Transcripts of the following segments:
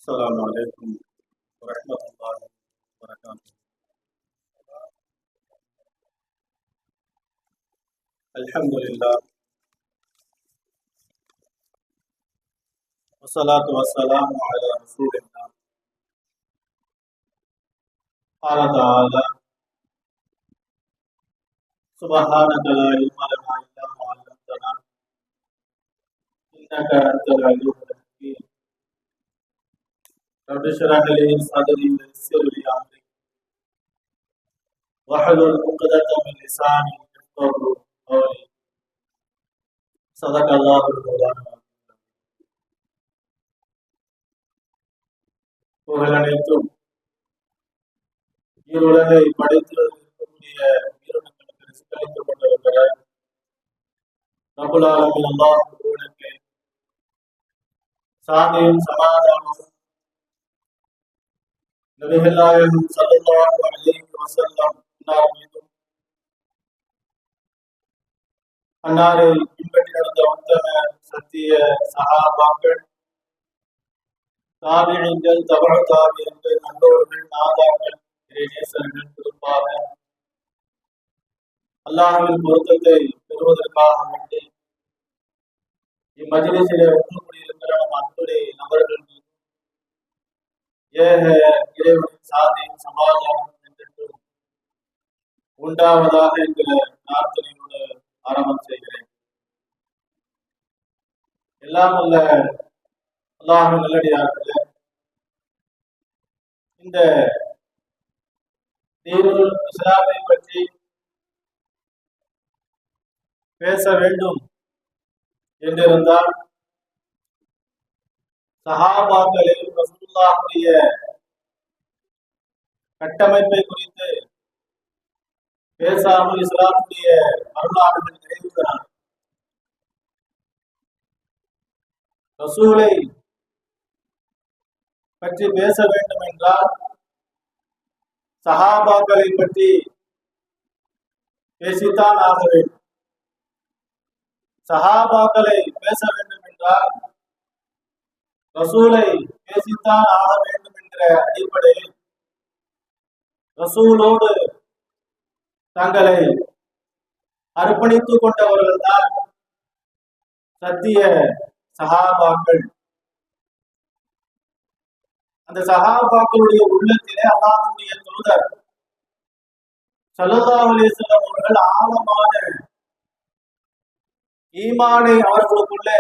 السلام عليكم ورحمة الله وبركاته. الحمد لله والصلاة والسلام على رسول الله. قال تعالى: سبحانك لا علم لنا إلا ما علمتنا إنك أنت العليم الحكيم. رب اشرح لي صدري ويسر لي أمري واحلل عقدة من لساني يفقهوا قولي. صدق الله المولانا. புகழனைத்தும் ஈருலகை படைத்து இருக்கக்கூடிய ஈருலகளுக்கு ரிஸ்க்களித்துக் கொண்டிருக்கிற ரப்புல் ஆலமீன் அல்லாஹ் ஒருவனுக்கு சாந்தியும் சமாதானமும் நபிகள் நாயகம் ஸல்லல்லாஹு அலைஹி வஸல்லம் அன்னார் மீதும் அன்னாரை பின்பற்றி நடந்த உத்தம சத்திய சஹாபாக்கள், தாபிஈன்கள், தபஅ தாபிஈன்கள், நல்லோர்கள், நாதாக்கள், இறைநேசர்கள், குறிப்பாக அல்லாஹ்வின் பொருத்தத்தை பெறுவதற்காக வேண்டி இம்மஜ்லிஸிலே ஒன்று கூடியிருக்கிற நம் அன்புடைய நபர்கள் மீது ஏக இறைவனின் சாந்தியும் சமாதானம் என்றென்றும் உண்டாவதாக என்கிற பிரார்த்தனையோடு ஆரம்பம் செய்கிறேன். எல்லாம் அல்ல அல்லாஹ்வின் நல்லடியார்களே, இந்த தீனுல் இஸ்லாமை பற்றி பேச வேண்டும் என்றிருந்தால் சஹாபாக்களில் ரசூலுல்லாஹ்வுடைய கட்டமைப்பை குறித்து பேசாமல் இஸ்லாமுடைய வரலாறுகள் நிறைவுகிறார். ரசூலை பற்றி பேச வேண்டும் என்றால் சஹாபாக்களை பற்றி பேசித்தான் ஆக வேண்டும். சஹாபாக்களை பேச வேண்டும் என்றால் ரசூலை பேசித்தான் ஆக வேண்டும் என்கிற அடிப்படையில் ரசூலோடு தங்களை அர்ப்பணித்துக் கொண்டவர்கள் தான் சத்திய சஹாபாக்கள். அந்த சஹாபாக்களுடைய உள்ளத்திலே அல்லாஹ்வுடைய தூதர் ஸல்லல்லாஹு அலைஹி வஸல்லம் அவர்கள் ஆழமான ஈமானை அவர்களுக்குள்ளே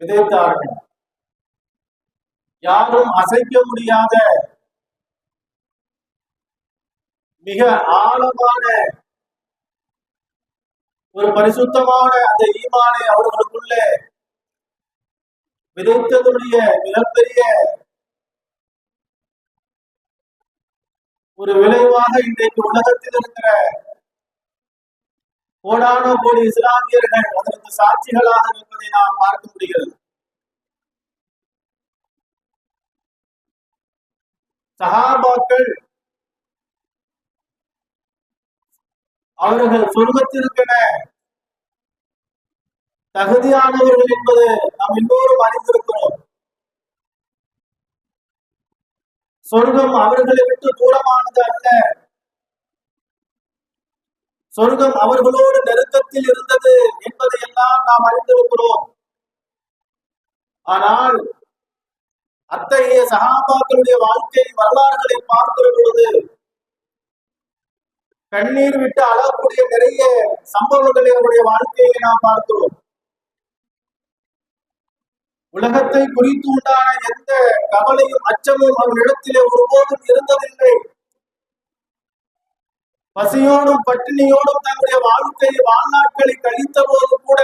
விதைத்தார்கள். யாரும் அசைக்க முடியாத மிக ஆழமான ஒரு பரிசுத்தமான அந்த ஈமானை அவர்களுக்குள்ளே விதைத்ததுடைய மிகப்பெரிய ஒரு விளைவாக இன்றைக்கு உலகத்தில் இருக்கிற கோடான கோடி இஸ்லாமியர்கள் அதற்கு சாட்சிகளாக இருப்பதை நாம் பார்க்க முடிகிறது. சஹாபாக்கள் அவர்கள் சொர்க்கத்திற்கென தகுதியானவர்கள் என்பது நாம் எல்லோரும் அறிந்திருக்கிறோம். சொர்க்கம் அவர்களை விட்டு தூரமானது அல்ல, சொர்க்கம் அவர்களோடு நெருக்கத்தில் இருந்தது என்பதை எல்லாம் நாம் அறிந்திருக்கிறோம். ஆனால் அத்தகைய சஹாபாக்களுடைய வாழ்க்கை வரலாறுகளை பார்க்கிற பொழுது கண்ணீர் விட்டு அழக்கூடிய நிறைய சம்பவங்களை அவருடைய வாழ்க்கையை நாம் பார்க்கிறோம். உலகத்தை குறித்து உண்டான எந்த கவலையும் அச்சமும் அவரிடத்திலே ஒருபோதும் இருந்ததில்லை. பசியோடும் பட்டினியோடும் தன்னுடைய வாழ்நாட்களை கழித்த போது கூட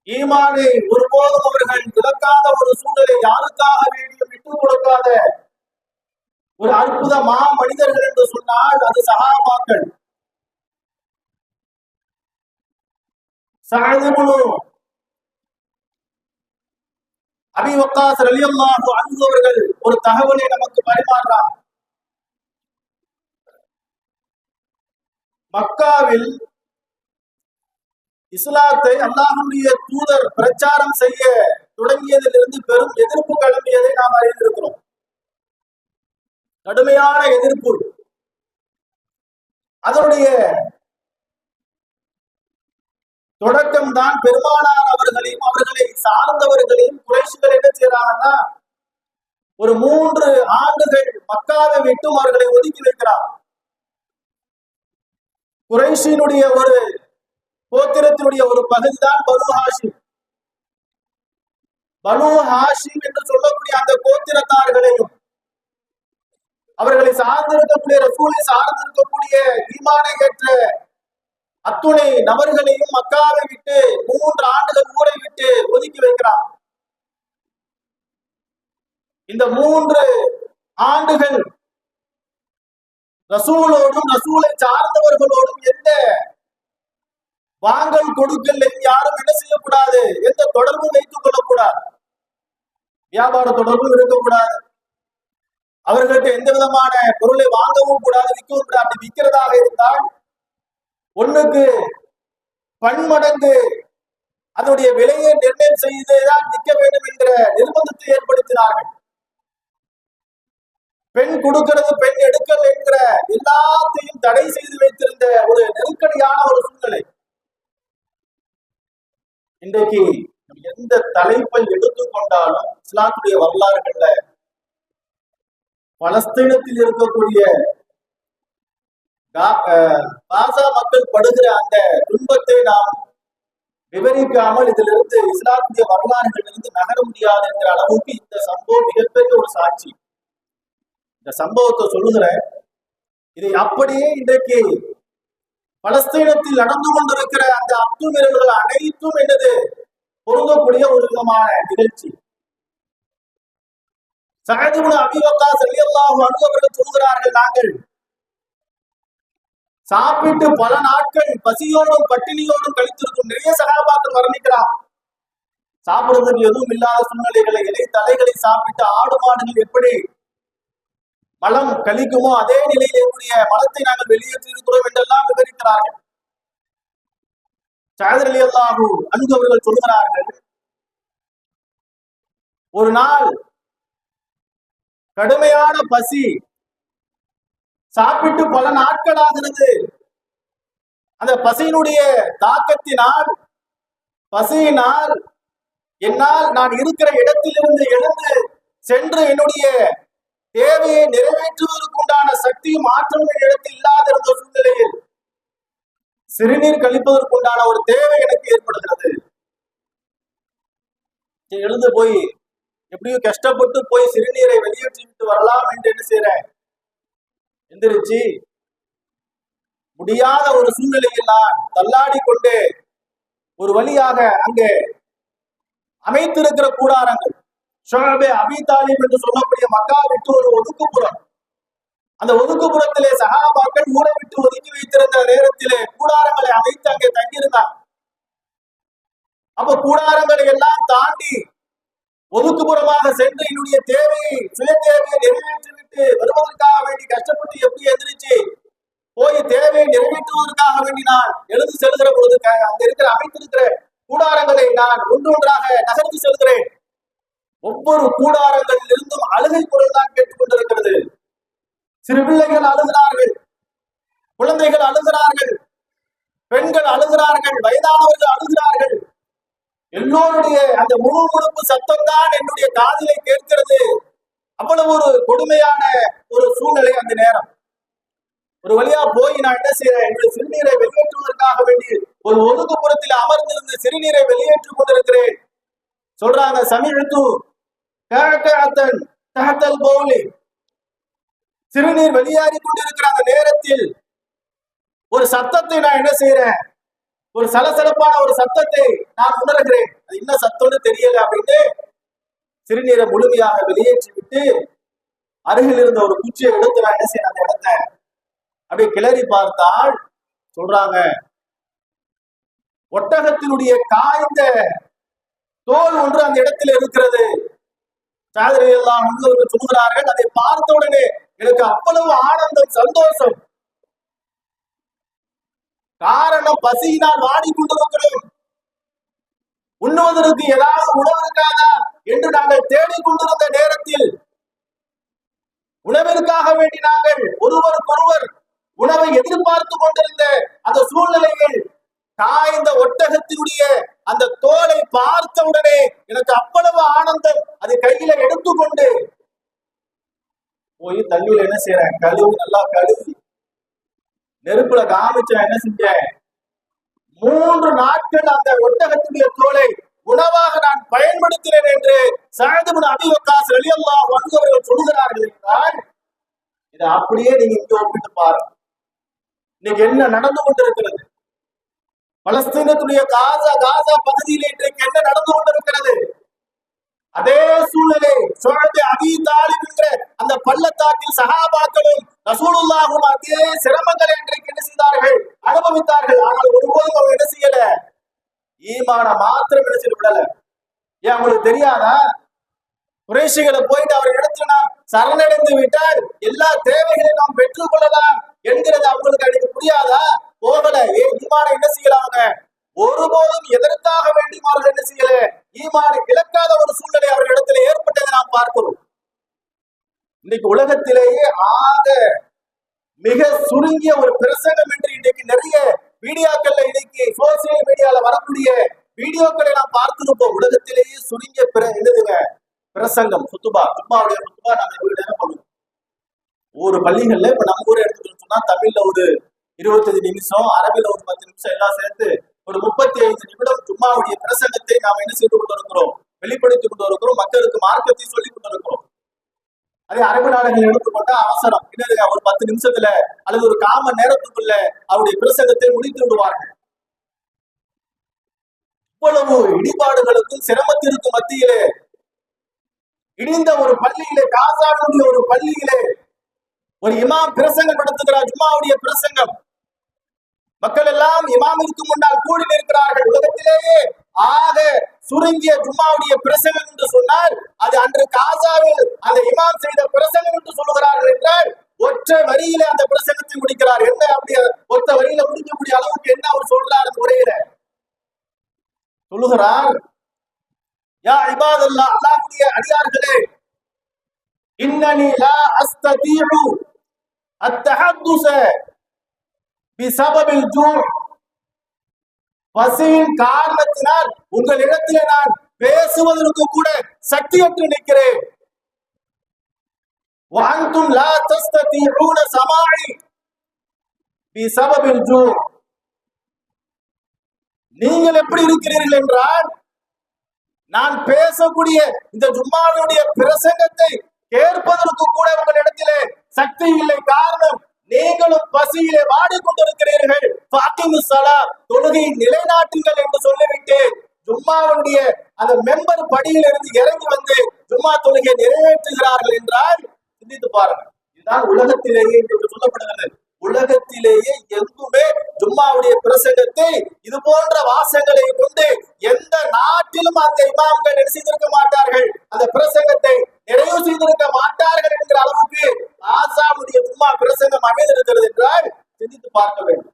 ஈமானை ஒருபோதும் அவர்கள் இழக்காத ஒரு சூழலை, யாருக்காக வேண்டியும் விட்டுக் கொடுக்காத ஒரு அற்புத மனிதர்கள் என்று சொன்னால் அது சஹாபாக்கள். சஅத் இப்னு அபீ வக்காஸ் ரலியல்லாஹு அன்ஹு அவர்கள் ஒரு தகவலை நமக்கு பரிமாறுறார். மக்காவில் இஸ்லாத்தை அல்லாஹ்வுடைய தூதர் பிரச்சாரம் செய்ய தொடங்கியதிலிருந்து பெரும் எதிர்ப்பு கிளம்பியதை நாம் அறிந்திருக்கிறோம். கடுமையான எதிர்ப்பு. அதனுடைய தொடக்கம் தான் பெருமானார் அவர்களையும் அவர்களை சார்ந்தவர்களையும் குறைஷிகள் என்ன செய்யறாங்கன்னா, ஒரு 3 ஆண்டுகள் மக்காவை விட்டும் அவர்களை ஒதுக்கி வைக்கிறார். குறைஷினுடைய ஒரு கோத்திரத்தினுடைய ஒரு பகுதி தான் பனு ஹாஷிம். பனு ஹாஷிம் என்று சொல்லக்கூடிய அந்த கோத்திரத்தார்களையும் அவர்களை சார்ந்திருக்கக்கூடிய ரசூலை சார்ந்திருக்கக்கூடிய ஈமானை ஏற்ற அத்துணை நபர்களையும் மக்காவை விட்டு 3 ஆண்டுகள் ஊரை விட்டு ஒதுக்கி வைக்கிறார். இந்த 3 ஆண்டுகள் ரசூலோடும் ரசூலை சார்ந்தவர்களோடும் எந்த வாங்கல் கொடுக்கல் யாரும் என்ன செய்யக்கூடாது, எந்த தொடர்பும் வைத்துக் கொள்ளக்கூடாது, வியாபார தொடர்பும் இருக்கக்கூடாது, அவர்களுக்கு எந்த விதமான பொருளை வாங்கவும் கூடாது, விற்கவும் கூடாது. அப்படி விற்கிறதாக இருந்தால் 1க்கு பன்மடங்கு அதனுடைய விலையை நிர்ணயம் செய்துதான் விற்க வேண்டும் என்கிற நிர்பந்தத்தை ஏற்படுத்தினார்கள். பெண் கொடுக்கிறது பெண் எடுக்கல் என்கிற எல்லாத்தையும் தடை செய்து வைத்திருந்த ஒரு நெருக்கடியான ஒரு சூழ்நிலை. இன்றைக்கு எந்த தலைப்பை எடுத்துக்கொண்டாலும் இஸ்லாத்துடைய வரலாறுகள்ல பலஸ்தீனத்தில் இருக்கக்கூடிய காசா மக்கள் படுகிற அந்த துன்பத்தை நாம் விவரிக்காமல் இதிலிருந்து இஸ்லாத்துடைய வரலாறுகள் இருந்து நகர முடியாது என்கிற அளவுக்கு இந்த சம்பவம் மிகப்பெரிய ஒரு சாட்சி. இந்த சம்பவத்தை சொல்லுகிற இதை அப்படியே இன்றைக்கு பலஸ்தீனத்தில் நடந்து கொண்டிருக்கிற அந்த அத்துமீறல்கள் அனைத்தும் என்னது பொருந்தக்கூடிய ஒரு விதமான நிகழ்ச்சி. சஅத் இப்னு அபீ வக்காஸ் ரலியல்லாஹு அன்ஹு அவர்கள் சொல்கிறார்கள், நாங்கள் சாப்பிட்டு பல நாட்கள் பசியோடும் பட்டினியோடும் கழித்திருக்கும். நிறைய சகாபாக்கள் வர்ணிக்கிறார். சாப்பிடுறதுக்கு எதுவும் இல்லாத சூழ்நிலைகளை இலை தலைகளை சாப்பிட்டு ஆடு மாடுகள் எப்படி மலம் கழிக்குமோ அதே நிலையில் என்னுடைய மலத்தை நாங்கள் வெளியேற்றி இருக்கிறோம் என்றெல்லாம் விவரிக்கிறார்கள். சஅத் ரலியல்லாஹு அன்ஹு அவர்கள் சொல்கிறார்கள், ஒரு நாள் கடுமையான பசி, சாப்பிட்டு பல நாட்கள் ஆகிறது. அந்த பசியினுடைய தாக்கத்தினால் பசியினால் என்னால் நான் இருக்கிற இடத்திலிருந்து எழுந்து சென்று என்னுடைய தேவையை நிறைவேற்றுவதற்கு உண்டான சக்தியும் ஆற்றலும் இடத்தில் இல்லாத இருந்த சூழ்நிலையில் சிறுநீர் கழிப்பதற்கு உண்டான ஒரு தேவை எனக்கு ஏற்படுகிறது. எழுந்து போய் எப்படியும் கஷ்டப்பட்டு போய் சிறுநீரை வெளியேற்றி விட்டு வரலாம் என்று என்ன செய்றேன், எந்திரிச்சு முடியாத ஒரு சூழ்நிலையில் நான் தள்ளாடி கொண்டு ஒரு வழியாக அங்கே அமைத்திருக்கிற கூடாரங்கள், ஷுஅபே அபீ தாலிப் என்று சொல்லக்கூடிய மக்கா விட்டு ஒரு ஒதுக்குப்புறம், அந்த ஒதுக்குப்புறத்திலே சஹாபாக்கள் ஊரை விட்டு ஒதுக்கி வைத்திருந்த நேரத்திலே கூடாரங்களை அமைத்து அங்கே தங்கியிருந்தார். அப்ப கூடாரங்களை எல்லாம் தாண்டி ஒதுக்குப்புறமாக சென்று என்னுடைய தேவையை சுய தேவையை நிறைவேற்றிவிட்டு வருவதற்காக வேண்டி கஷ்டப்பட்டு எப்படி எதிர்த்து போய் தேவையை நிறைவேற்றுவதற்காக வேண்டி நான் எழுந்து செல்கிற பொழுது அங்க இருக்கிற அமைத்திருக்கிற கூடாரங்களை நான் ஒன்றொன்றாக நகர்ந்து செல்கிறேன். ஒவ்வொரு கூடாரங்களில் இருந்தும் அழுகை குரல் தான் கேட்டுக்கொண்டிருக்கிறது. சிறு பிள்ளைகள் அழுகிறார்கள், குழந்தைகள் அழுகிறார்கள், பெண்கள் அழுகிறார்கள், வயதானவர்கள் அழுகிறார்கள். எல்லோருடைய அந்த முழுமுழுப்பு சத்தம் தான் என்னுடைய காதிலை கேட்கிறது. அவ்வளவு ஒரு கொடுமையான ஒரு சூழ்நிலை அந்த நேரம். ஒரு வழியா போய் நான் என்ன செய்யறேன், என்னுடைய சிறுநீரை வெளியேற்றுவதற்காக வேண்டி ஒரு ஒதுக்குப்புறத்தில் அமர்ந்திருந்து சிறுநீரை வெளியேற்றிக் கொண்டிருக்கிறேன். சொல்றாங்க, சமிழ்த்து தஹத்தல் பௌலி, சிறுநீர் வெளியேறி கொண்டிருக்கிற அந்த நேரத்தில் ஒரு சத்தத்தை நான் என்ன செய்யறேன், ஒரு சலசலப்பான ஒரு சத்தத்தை நான் உணர்கிறேன். அது என்ன சத்தம்னு தெரியல அப்படின்னு சிறுநீரை முழுமையாக வெளியேற்றி விட்டு அருகில் இருந்த ஒரு குச்சியை எடுத்து நான் என்ன செய்யறேன், அந்த இடத்த அப்படியே கிளறி பார்த்தால் சொல்றாங்க, ஒட்டகத்தினுடைய காய்ந்த தோல் ஒன்று அந்த இடத்தில் இருக்கிறது. எல்லாம் சொல்கிறார்கள், அதை பார்த்த உடனே எனக்கு அவ்வளவு ஆனந்தம், சந்தோஷம். காரணம், பசியினால் வாடிக்கொண்டிருக்கிறோம். உண்ணுவதற்கு ஏதாவது உணவு இருக்காதா என்று நாங்கள் தேடிக்கொண்டிருந்த நேரத்தில் உணவிற்காக வேண்டி நாங்கள் ஒருவருக்கொருவர் உணவை எதிர்பார்த்து கொண்டிருந்த அந்த சூழ்நிலையில் காய்ந்த ஒட்டகத்தினுடைய அந்த தோலை பார்த்தவுடனே எனக்கு அவ்வளவு ஆனந்தம். அது கையில எடுத்துக்கொண்டு போய் தண்ணியில என்ன செய்யறேன், கழுவி நல்லா கழுவி நெருப்புல காமிச்ச என்ன செஞ்சேன், 3 நாட்கள் அந்த ஒட்டகத்தினுடைய தோலை உணவாக நான் பயன்படுத்தினேன் என்று சஅத் இப்னு அபீ வக்காஸ் ரலியல்லாஹு அன்ஹு அவர்கள் சொல்கிறார்கள் என்றால், இதை அப்படியே நீங்க இங்க ஒப்பிட்டு பாருங்க. இன்னைக்கு என்ன நடந்து கொண்டிருக்கிறது? பலஸ்தீனத்துடைய காசா பகுதியில் இன்றைக்கு என்ன நடந்து கொண்டிருக்கிறது? அதே சூழ்நிலை ஷுஅய்ப் அபீ தாலிப் என்கிற அந்த பள்ளத்தாக்கில் சஹாபாக்களும் ரசூலுல்லாஹும் அதே சிரமங்களை இன்றைக்கு என்ன செய்தார்கள், அனுபவித்தார்கள். ஆனால் ஒருபோதும் அவங்க என்ன செய்யல, ஈமான மாத்திரம் என்ன செய்ய விடல. ஏன் உங்களுக்கு தெரியாதா? குறைஷிகளை போயிட்டு அவர் இடத்துல நாம் சரணடைந்து விட்டால் எல்லா தேவைகளையும் நாம் பெற்றுக் கொள்ளலாம் என்கிறது அவங்களுக்கு அன்னைக்கு புரியாதா? போகல. ஈமான என்ன செய்யலாங்க, ஒருபோதும் எதற்காக வேண்டியும் அவர்கள் என்ன செய்யல, ஈமானை இழக்காத ஒரு சூழ்நிலை அவர்களிடத்துல ஏற்பட்டதை நாம் பார்க்கிறோம். இன்னைக்கு உலகத்திலேயே ஆக மிக சுருங்கிய ஒரு பிரசங்கம் என்று இன்றைக்கு நிறைய வீடியோக்கள்ல இன்னைக்கு சோசியல் மீடியால வரக்கூடிய வீடியோக்களை நாம் பார்த்திருப்போம். உலகத்திலேயே சுருங்கிய என்னதுங்க பிரசங்கம், ஜும்மாவுடைய குத்துபா நம்ம இவ்வளவு நேரம் பண்ணுவோம். ஒவ்வொரு பள்ளிகள்ல இப்ப நம்ம ஊரை எடுத்துட்டு சொன்னா தமிழ்ல ஒரு 25 நிமிஷம், அரபில ஒரு 10 நிமிஷம் எல்லாம் சேர்த்து ஒரு 35 நிமிடம் ஜும்மாவுடைய பிரசங்கத்தை நாம் என்ன செய்து கொண்டிருக்கிறோம், வெளிப்படுத்திக் கொண்டிருக்கிறோம். மக்களுக்கு மார்க்கத்தை சொல்லிக் கொண்டிருக்கிறோம். அதே அரபு நாடுகள் எடுத்துக்கொண்டா அவசரம், என்னதுங்க ஒரு 10 நிமிஷத்துல அல்லது ஒரு 1/4 மணி நேரத்துக்குள்ள அவருடைய பிரசங்கத்தை முடித்து விடுவார்கள். இவ்வளவு இடிபாடுகளுக்கும் சிரமத்திற்கும் மத்தியிலே இடிந்த ஒரு பள்ளியிலே, காசாவுடைய ஒரு பள்ளியிலே ஒரு இமாம் பிரசங்கம் நடத்துகிறார். ஜும்மாவுடைய பிரசங்கம். மக்கள் எல்லாம் இமாமிற்கு முன்னால் கூடி நிற்கிறார்கள். உலகத்திலேயே ஆக சுருங்கிய ஜும்மாவுடைய பிரசங்கம் என்று சொன்னால் அது அன்று காசாவில் அந்த இமாம் செய்த பிரசங்கம் என்று சொல்லுகிறார்கள் என்றால் ஒற்றை வரியில அந்த பிரசங்கத்தை முடிக்கிறார். என்ன அப்படி ஒற்றை வரியில முடிக்கக்கூடிய அளவுக்கு என்ன அவர் சொல்றார் அந்த உரையில சொல்லுகிறார், யா இபாதல்லாஹ், அல்லாஹ்வுடைய அடியார்களே, இன்னனி லா அஸ்ததீஉ அத்தஹதுஸ பிஸபபில் ஜூ', பசியின் காரணத்தினால் உங்களிடத்திலே நான் பேசுவதற்கு கூட சக்தியற்று நிற்கிறேன். வஅன்தும் லா தஸ்ததீஉன ஸமாஇ பிஸபபில் ஜூ', நீங்கள் எப்படி இருக்கிறீர்கள் என்றால் நான் பேசக்கூடிய இந்த ஜும்மாவுடைய பிரசங்கத்தை கேட்பதற்கு கூட உங்களிடத்திலே சக்தி இல்லை. காரணம், நீங்களும் பசியிலே வாடிக்கொண்டிருக்கிறீர்கள். தொழுகை நிலைநாட்டுங்கள் என்று சொல்லிவிட்டு ஜும்மாவுடைய அந்த மெம்பர் படியிலிருந்து இறங்கி வந்து ஜும்மா தொழுகையை நிறைவேற்றுகிறார்கள் என்றால் சிந்தித்து பாருங்கள். இதுதான் உலகத்திலேயே என்று சொல்லப்படுகிறது. உலகத்திலேயே எங்குமே ஜும்மாவுடைய பிரசங்கத்தை இது போன்ற வாசங்களை கொண்டு எந்த நாட்டிலும் அந்த இமாம்கள் செய்திருக்க மாட்டார்கள், அந்த பிரசங்கத்தை நிறைவு செய்திருக்க மாட்டார்கள் என்கிற அளவுக்கு ஆசாமுடைய ஜும்மா பிரசங்கம் அமைந்திருக்கிறது என்றால் சிந்தித்து பார்க்க வேண்டும்.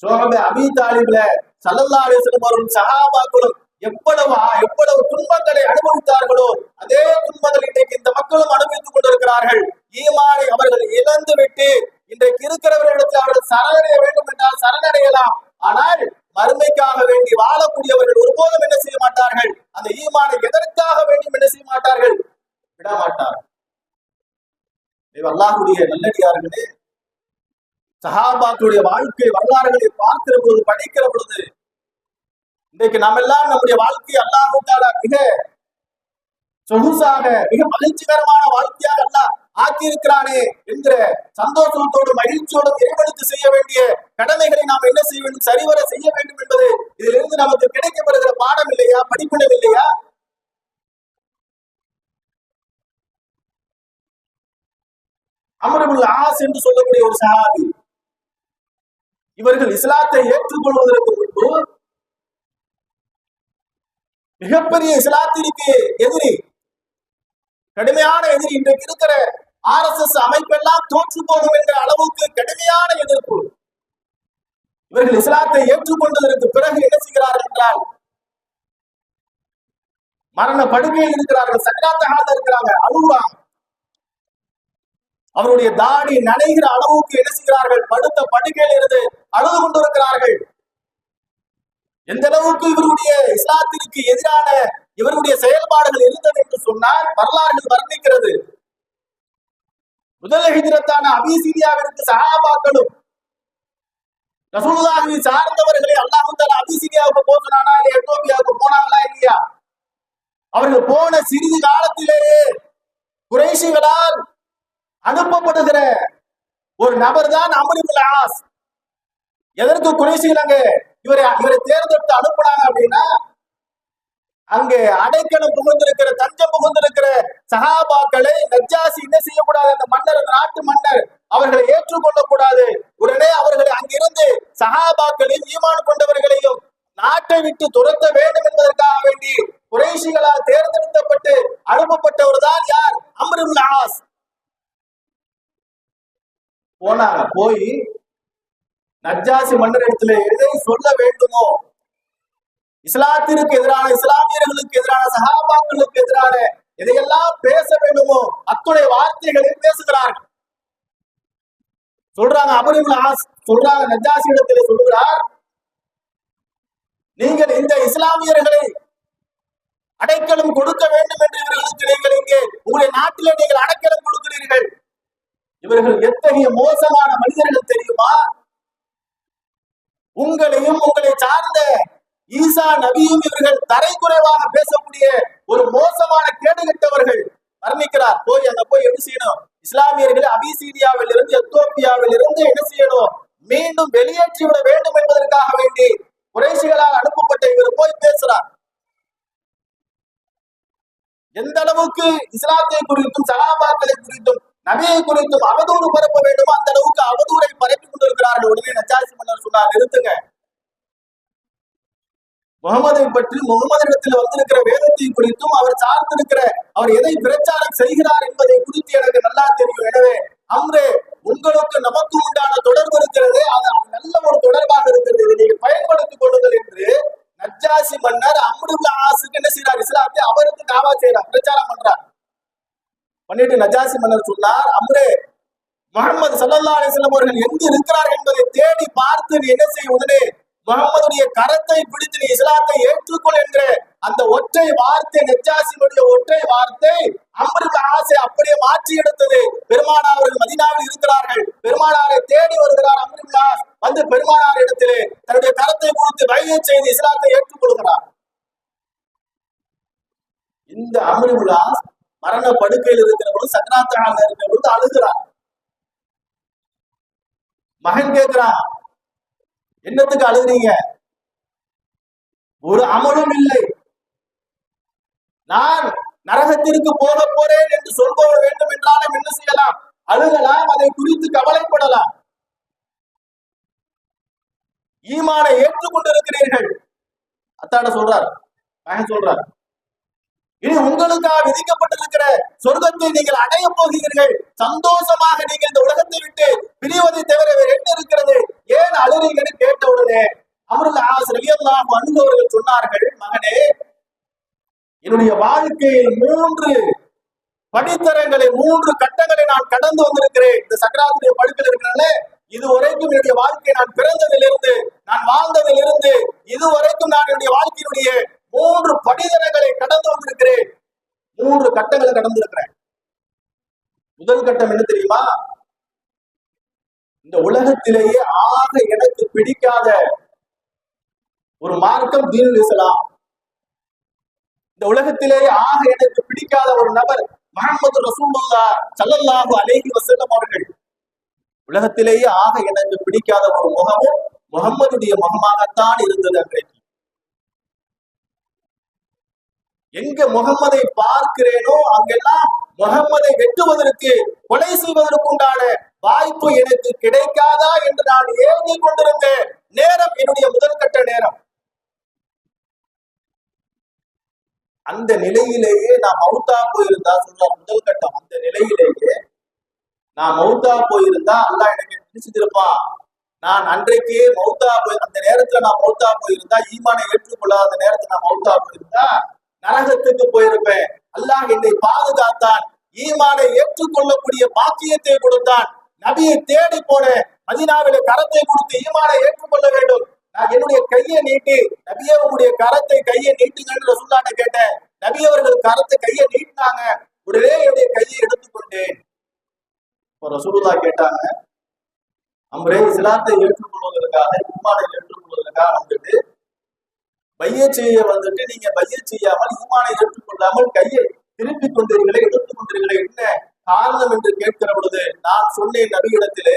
ஷுஅய்ப் அபீ தாலிப்ல ஸல்லல்லாஹு அலைஹி வஸல்லம் அவர்களும் சஹாபாக்களும் எவ்வளவு துன்பங்களை அனுபவித்தார்களோ அதே துன்பங்களை இன்றைக்கு இந்த மக்களும் அனுபவித்துக் கொண்டிருக்கிறார்கள். ஈமானை அவர்கள் இழந்து விட்டு இன்றைக்கு இருக்கிறவர்களிடத்தில் அவர்கள் சரணடைய வேண்டும் என்றால் சரணடையலாம். ஆனால் மறுமைக்காக வேண்டி வாழக்கூடியவர்கள் ஒருபோதும் என்ன செய்ய மாட்டார்கள், அந்த ஈமானை எதற்காக வேண்டும் என்ன செய்ய மாட்டார்கள், விட மாட்டார்கள். அல்லாஹ்வுடைய நல்லடியார்களே, சஹாபாக்களுடைய வாழ்க்கை வரலாறுகளை பார்க்கிற பொழுது, படிக்கிற பொழுது இன்றைக்கு நாம் எல்லாம் நம்முடைய வாழ்க்கையை அல்லாஹ் தஆலா மிக சொகுசாக மிக மகிழ்ச்சிகரமான வாழ்க்கையாக அல்லாஹ் ஆக்கியிருக்கிறானே என்கிற சந்தோஷத்தோடு மகிழ்ச்சியோடு இறைவனுக்கு செய்ய வேண்டிய கடமைகளை நாம் என்ன செய்ய வேண்டும், சரிவர செய்ய வேண்டும் என்பது இதிலிருந்து நமக்கு கிடைக்கப்படுகிற பாடம் இல்லையா, படிப்பினம் இல்லையா? அம்ர் இப்னு ஆஸ் என்று சொல்லக்கூடிய ஒரு சஹாபி, இவர்கள் இஸ்லாத்தை ஏற்றுக்கொள்வதற்கு முன்பு மிகப்பெரிய இஸ்லாத்திற்கு எதிரி, கடுமையான எதிரி. இன்றைக்கு இருக்கிற RSS அமைப்பெல்லாம் தோற்று போகும் என்ற அளவுக்கு கடுமையான எதிர்ப்பு. இவர்கள் இஸ்லாத்தை ஏற்றுக்கொண்டதற்கு பிறகு என்ன செய்கிறார்கள் என்றால் மரண படுக்கையில் இருக்கிறார்கள், சக்கராத்தகால இருக்கிறாங்க, அழுகுறாங்க. அவருடைய தாடி நனைகிற அளவுக்கு என்ன செய்கிறார்கள்? படுத்த படுக்கையில் இருந்து அழுது கொண்டிருக்கிறார்கள். எந்த அளவுக்கு இவருடைய இஸ்லாத்திற்கு எதிரான இவருடைய செயல்பாடுகள் இருந்தது என்று சொன்னால் வரலாறுகள் வர்ணிக்கிறது. முதல் ஹிஜ்ரத்தான அபிசீனியாவிற்கு சஹாபாக்களும் ரசூலுல்லாஹி சார்ந்தவர்களை அல்லாஹ் தஆலா அபிசீனியாவுக்கு போனானா இல்லையா, எத்தோப்பியாவுக்கு போனாங்களா இல்லையா? அவர்கள் போன சிறிது காலத்திலேயே குறைஷிகளால் அனுப்பப்படுகிற ஒரு நபர் தான் அம்ர் இப்னு ஆஸ். எதற்கு குறைஷிகள் அங்க இவரை தேர்ந்தெடுத்து அனுப்புனாங்க அப்படின்னா, அங்கே அடைக்கலம் புகுந்திருக்கிற, தஞ்சம் புகுந்திருக்கிற சஹாபாக்களை நஜ்ஜாசி என்ன செய்யக்கூடாது, அந்த மன்னர், அந்த நாட்டு மன்னர் அவர்களை ஏற்றுக்கொள்ளக்கூடாது. உடனே அவர்களை அங்கிருந்து சஹாபாக்களையும் ஈமான் கொண்டவர்களையும் நாட்டை விட்டு துரத்த வேண்டும் என்பதற்காக வேண்டி குறைஷிகளால் தேர்ந்தெடுக்கப்பட்டு அனுப்பப்பட்டவர் தான் யார்? அம்ர் இப்னு ஆஸ். போனாங்க. போய் நஜ்ஜாசி மன்னர் இடத்துல எதை சொல்ல வேண்டுமோ, இஸ்லாத்திற்கு எதிரான, இஸ்லாமியர்களுக்கு எதிரான, சஹாபாக்களுக்கு எதிரான எதையெல்லாம் பேச வேண்டுமோ அத்துடைய வார்த்தைகளை பேசுகிறார்கள். சொல்றாங்க அம்ர் இப்னு ஆஸ் சொல்றாங்க, நஜ்ஜாசி இடத்துல சொல்கிறார், நீங்கள் இந்த இஸ்லாமியர்களை அடைக்கலம் கொடுக்க வேண்டும் என்று இவர்களுக்கு நீங்கள் இங்கே உங்களுடைய நாட்டிலே நீங்கள் அடைக்கலம் கொடுக்கிறீர்கள். இவர்கள் எத்தகைய மோசமான மனிதர்கள் தெரியுமா? உங்களையும் உங்களை சார்ந்த ஈசா நபியும் இவர்கள் தரைக்குறைவாக பேசக்கூடிய ஒரு மோசமான கேடுகட்டவர்கள் வர்ணிக்கிறார். போய் அங்க போய் என்ன செய்யணும்? இஸ்லாமியர்களை அபிசீனியாவில் இருந்து, எத்தோப்பியாவில் இருந்து என்ன செய்யணும்? மீண்டும் வெளியேற்றி விட வேண்டும் என்பதற்காக வேண்டி குறைஷிகளால் அனுப்பப்பட்ட இவர் போய் பேசுறார். எந்த அளவுக்கு இஸ்லாத்தை குறித்தும் சஹாபாக்களை குறித்தும் நபியை குறித்தும் அவதூறு பரப்ப வேண்டுமோ அந்த அளவுக்கு அவதூறை பரப்பி கொண்டிருக்கிறார்கள். உடனே நஜ்ஜாசி மன்னர் சொன்னார், நிறுத்துங்க. முகமதை பற்றி, முகமதிடத்தில் வந்திருக்கிற வேதத்தை குறித்தும் அவர் சார்ந்திருக்கிற, அவர் எதை பிரச்சாரம் செய்கிறார் என்பதை குறித்து எனக்கு நல்லா தெரியும். எனவே அம்ரே, உங்களுக்கு நமக்கு உண்டான தொடர்பு இருக்கிறது, அது நல்ல ஒரு தொடர்பாக இருக்கிறது, இதை நீங்கள் பயன்படுத்திக் கொள்ளுங்கள் என்று நஜ்ஜாசி மன்னர் அம்ர் இப்னு ஆஸுக்கு என்ன செய்யறார்? இஸ்லாத்தை அவருக்கு தாவா செய்யறார், பிரச்சாரம் பண்றார். பண்ணிட்டு நஜ்ஜாசி மன்னர் சொன்னார், அம்ரே, முஹம்மது ஸல்லல்லாஹு அலைஹி வஸல்லம் அவர்கள் எங்கு இருக்கிறார் என்பதை தேடி பார்த்து நீ என்ன செய்ய, உடனே முஹம்மதுடைய கரத்தை பிடித்து நீ இஸ்லாத்தை ஏற்றுக்கொள் என்ற அந்த ஒற்றை வார்த்தை, நஜ்ஜாசியுடைய ஒற்றை வார்த்தை அம்ர் இப்னு ஆஸை அப்படியே மாற்றி எடுத்தது. பெருமானார் அவர்கள் மதீனாவில் இருக்கிறார்கள், பெருமானாரை தேடி வருகிறார் அம்ர் இப்னு ஆஸ். வந்து பெருமானார் இடத்திலே தன்னுடைய கரத்தை கொடுத்து பைஅத் செய்து இஸ்லாத்தை ஏற்றுக்கொள்கிறார். இந்த அம்ர் இப்னு ஆஸ் மரண படுக்கையில் இருக்கிற பொழுது, சக்கராத்தாக இருக்கிற பொழுது அழுகிறார். மகன் கேட்கிறான், என்னத்துக்கு அழுகிறீங்க? ஒரு அமலும் இல்லை, நான் நரகத்திற்கு போக போறேன் என்று சொல்ல வேண்டும் என்றாலும் என்ன செய்யலாம்? அழுகலாம், அதை குறித்து கவலைப்படலாம். ஈமானை ஏற்றுக்கொண்டிருக்கிறீர்கள். அத்தாட சொல்றார், மகன் சொல்றார், இனி உங்களுக்காக விதிக்கப்பட்டிருக்கிற சொர்க்கத்தை நீங்கள் அடைய போகிறீர்கள். சந்தோஷமாக நீங்கள் இந்த உலகத்தை விட்டு பிரிவதை தவிர வேறு என்ன இருக்கிறது? ஏன் அழுறீங்கன்னு கேட்ட உடனே அம்ர் இப்னு ஆஸ் ரலியல்லாஹு அன்ஹு அவர்கள் சொன்னார்கள், மகனே, என்னுடைய வாழ்க்கையில் 3 படித்தரங்களை, 3 கட்டங்களை நான் கடந்து வந்திருக்கிறேன். இந்த சக்கராத்துடைய படுக்கையில் இருக்கிறனால இதுவரைக்கும் என்னுடைய வாழ்க்கை, நான் பிறந்ததிலிருந்து, நான் வாழ்ந்ததிலிருந்து இதுவரைக்கும் நான் என்னுடைய வாழ்க்கையினுடைய 3 படித்தரங்களை கடந்து வந்திருக்கிறேன். 3 கட்டங்களை கடந்திருக்கிறேன். முதல் கட்டம் என்ன தெரியுமா? இந்த உலகத்திலேயே ஆக எனக்கு பிடிக்காத ஒரு மார்க்கம் தீனுல் இஸ்லாம். இந்த உலகத்திலேயே ஆக எனக்கு பிடிக்காத ஒரு நபர் முஹம்மது ரசூலுல்லாஹ் ஸல்லல்லாஹு அலைஹி வஸல்லம் அவர்கள். உலகத்திலேயே ஆக எனக்கு பிடிக்காத ஒரு முகமும் முகம்மதுடைய முகமாகத்தான் இருந்தது. அன்றைக்கு எங்க முகம்மதை பார்க்கிறேனோ அங்கெல்லாம் முகம்மதை வெட்டுவதற்கு, கொலை செய்வதற்கு உண்டான வாய்ப்பு எனக்கு கிடைக்காதா என்று நான் ஏங்கிக் கொண்டிருந்த நேரம் என்னுடைய முதல் கட்ட நேரம். அந்த நிலையிலேயே நான் மௌத்தா போயிருந்தா, சொல்ற முதல் கட்டம், அந்த நிலையிலேயே நான் மௌத்தா போயிருந்தா அல்லாஹ் எனக்கு நினைச்சிருப்பான். நான் அன்றைக்கே மௌத்தா போய், அந்த நேரத்துல நான் மௌத்தா போயிருந்தா, ஈமானை ஏற்றுக்கொள்ளாத நேரத்துல நான் மௌத்தா போயிருந்தா, நரகத்துக்கு போயிருப்பேன். அல்லாஹ் என்னை பாதுகாத்தான், ஈமானை ஏற்றுக்கொள்ளக்கூடிய பாக்கியத்தை கொடுத்தான். நபியை தேடி போன மதீனாவிலே கரத்தை கொடுத்து ஈமானை ஏற்றுக்கொள்ள வேண்டும். நான் என்னுடைய கையை நீட்டி, நபியே உங்களுடைய கையை நீட்டுங்கன்னு ரசூலுல்லாஹ்ட்ட கேட்டேன். நபி அவர்கள் கையை நீட்டினாங்க. உடனே என்னுடைய கையை எடுத்துக்கொண்டேன். இப்போ ரசூலுல்லாஹ் கேட்டாங்க, அம்ரே இஸ்லாத்தை ஏற்றுக்கொள்வதற்காக, ஈமானை ஏற்றுக்கொள்வதற்காக வந்துட்டு பையச் செய்ய வந்துட்டு நீங்க பையச் செய்யாமல் ஈமானை ஏற்றுக்கொள்ளாமல் கையை திருப்பிக் கொண்டீர்களே, எடுத்துக் கொண்டீர்களே, என்ன காரணம் என்று கேட்கிற பொழுது நான் சொன்னேன், நபியிடத்திலே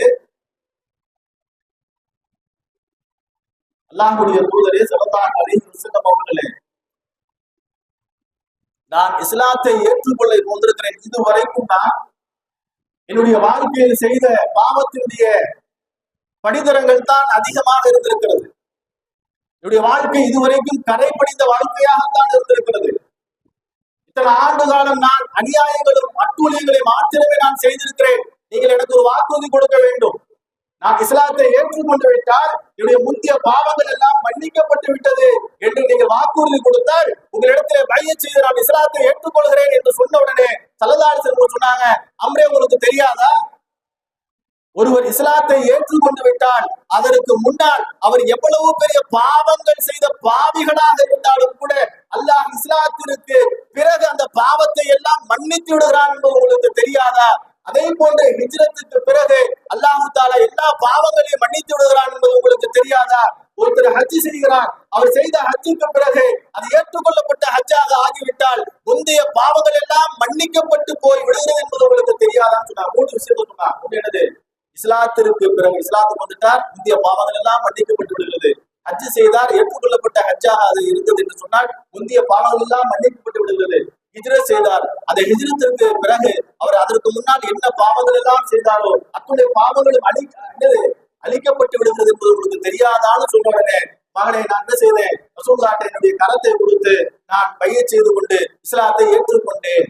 அல்லாஹ்வுடைய தூதரே ஸல்லல்லாஹு அலைஹி வஸல்லம் அவர்களே, நான் இஸ்லாத்தை ஏற்றுக்கொள்ள கொண்டிருக்கிறேன். இதுவரைக்கும் நான் என்னுடைய வாழ்க்கையில் செய்த பாவத்தினுடைய படிதரங்கள் தான் அதிகமாக இருந்திருக்கிறது. என்னுடைய வாழ்க்கை இதுவரைக்கும் கரைப்படிந்த வாழ்க்கையாகத்தான் இருந்திருக்கிறது. இத்தனை ஆண்டு காலம் நான் அநியாயங்களும் அட்டூழியங்களை மாத்திரமே நான் செய்திருக்கிறேன். நீங்கள் எனக்கு ஒரு வாக்குறுதி கொடுக்க வேண்டும். நான் இஸ்லாத்தை ஏற்றுக்கொண்டு விட்டால் என்னுடைய முந்தைய பாவங்கள் எல்லாம் மன்னிக்கப்பட்டு விட்டது என்று நீங்கள் வாக்குறுதி கொடுத்தால் உங்களிடத்திலே பையச் செய்து நான் இஸ்லாத்தை ஏற்றுக்கொள்கிறேன் என்று சொன்ன உடனே ஸல்லல்லாஹு அலைஹி வஸல்லம் சொன்னாங்க, அம்ரே உங்களுக்கு தெரியாதா, ஒருவர் இஸ்லாத்தை ஏற்றுக்கொண்டு விட்டால் அதற்கு முன்னால் அவர் எவ்வளவு பெரிய பாவங்கள் செய்த பாவிகளாக இருந்தாலும் கூட அல்லாஹ் இஸ்லாத்திற்கு பிறகு அந்த பாவத்தை எல்லாம் மன்னித்து விடுகிறான் என்பது உங்களுக்கு தெரியாதா? அதே போன்று ஹிஜ்ரத்துக்கு பிறகு அல்லாஹ் தஆலா எல்லா பாவங்களையும் மன்னித்து விடுகிறான் என்பது உங்களுக்கு தெரியாதா? ஒருத்தர் ஹஜ் செய்கிறார், அவர் செய்த ஹஜ்ஜுக்கு பிறகு அது ஏற்றுக்கொள்ளப்பட்ட ஹஜ்ஜாக ஆகிவிட்டால் முந்தைய பாவங்கள் எல்லாம் மன்னிக்கப்பட்டு போய் விடுகிறது என்பது உங்களுக்கு தெரியாதான்னு சொன்னார். 3 விஷயத்தை சொன்னார். ஒன்று என்னது? இஸ்லாத்திற்கு பிறகு இஸ்லாத்துக்கு வந்துட்டார், முந்தைய பாவங்கள் எல்லாம் மன்னிக்கப்பட்டு விடுகிறது. ஹஜ் செய்தார், ஏற்றுக்கொள்ளப்பட்ட ஹஜ்ஜாக அது இருந்தது என்று சொன்னால் முந்தைய பாவங்கள் எல்லாம் மன்னிக்கப்பட்டு விடுகிறது. ஹிஜ்ரத் செய்தார், அந்த ஹிஜ்ரத்திற்கு பிறகு அவர் அதற்கு முன்னால் என்ன பாவங்கள் எல்லாம் செய்தாரோ அத்துடைய பாவங்களும் அழிக்கப்பட்டு விடுகிறது என்பது உங்களுக்கு தெரியாதான்னு சொன்ன உடனே, மகனை நான் என்ன செய்தேன், ரசூலுல்லாஹ்ட்ட என்னுடைய கரத்தை கொடுத்து நான் பையச் செய்து கொண்டு இஸ்லாத்தை ஏற்றுக்கொண்டேன்.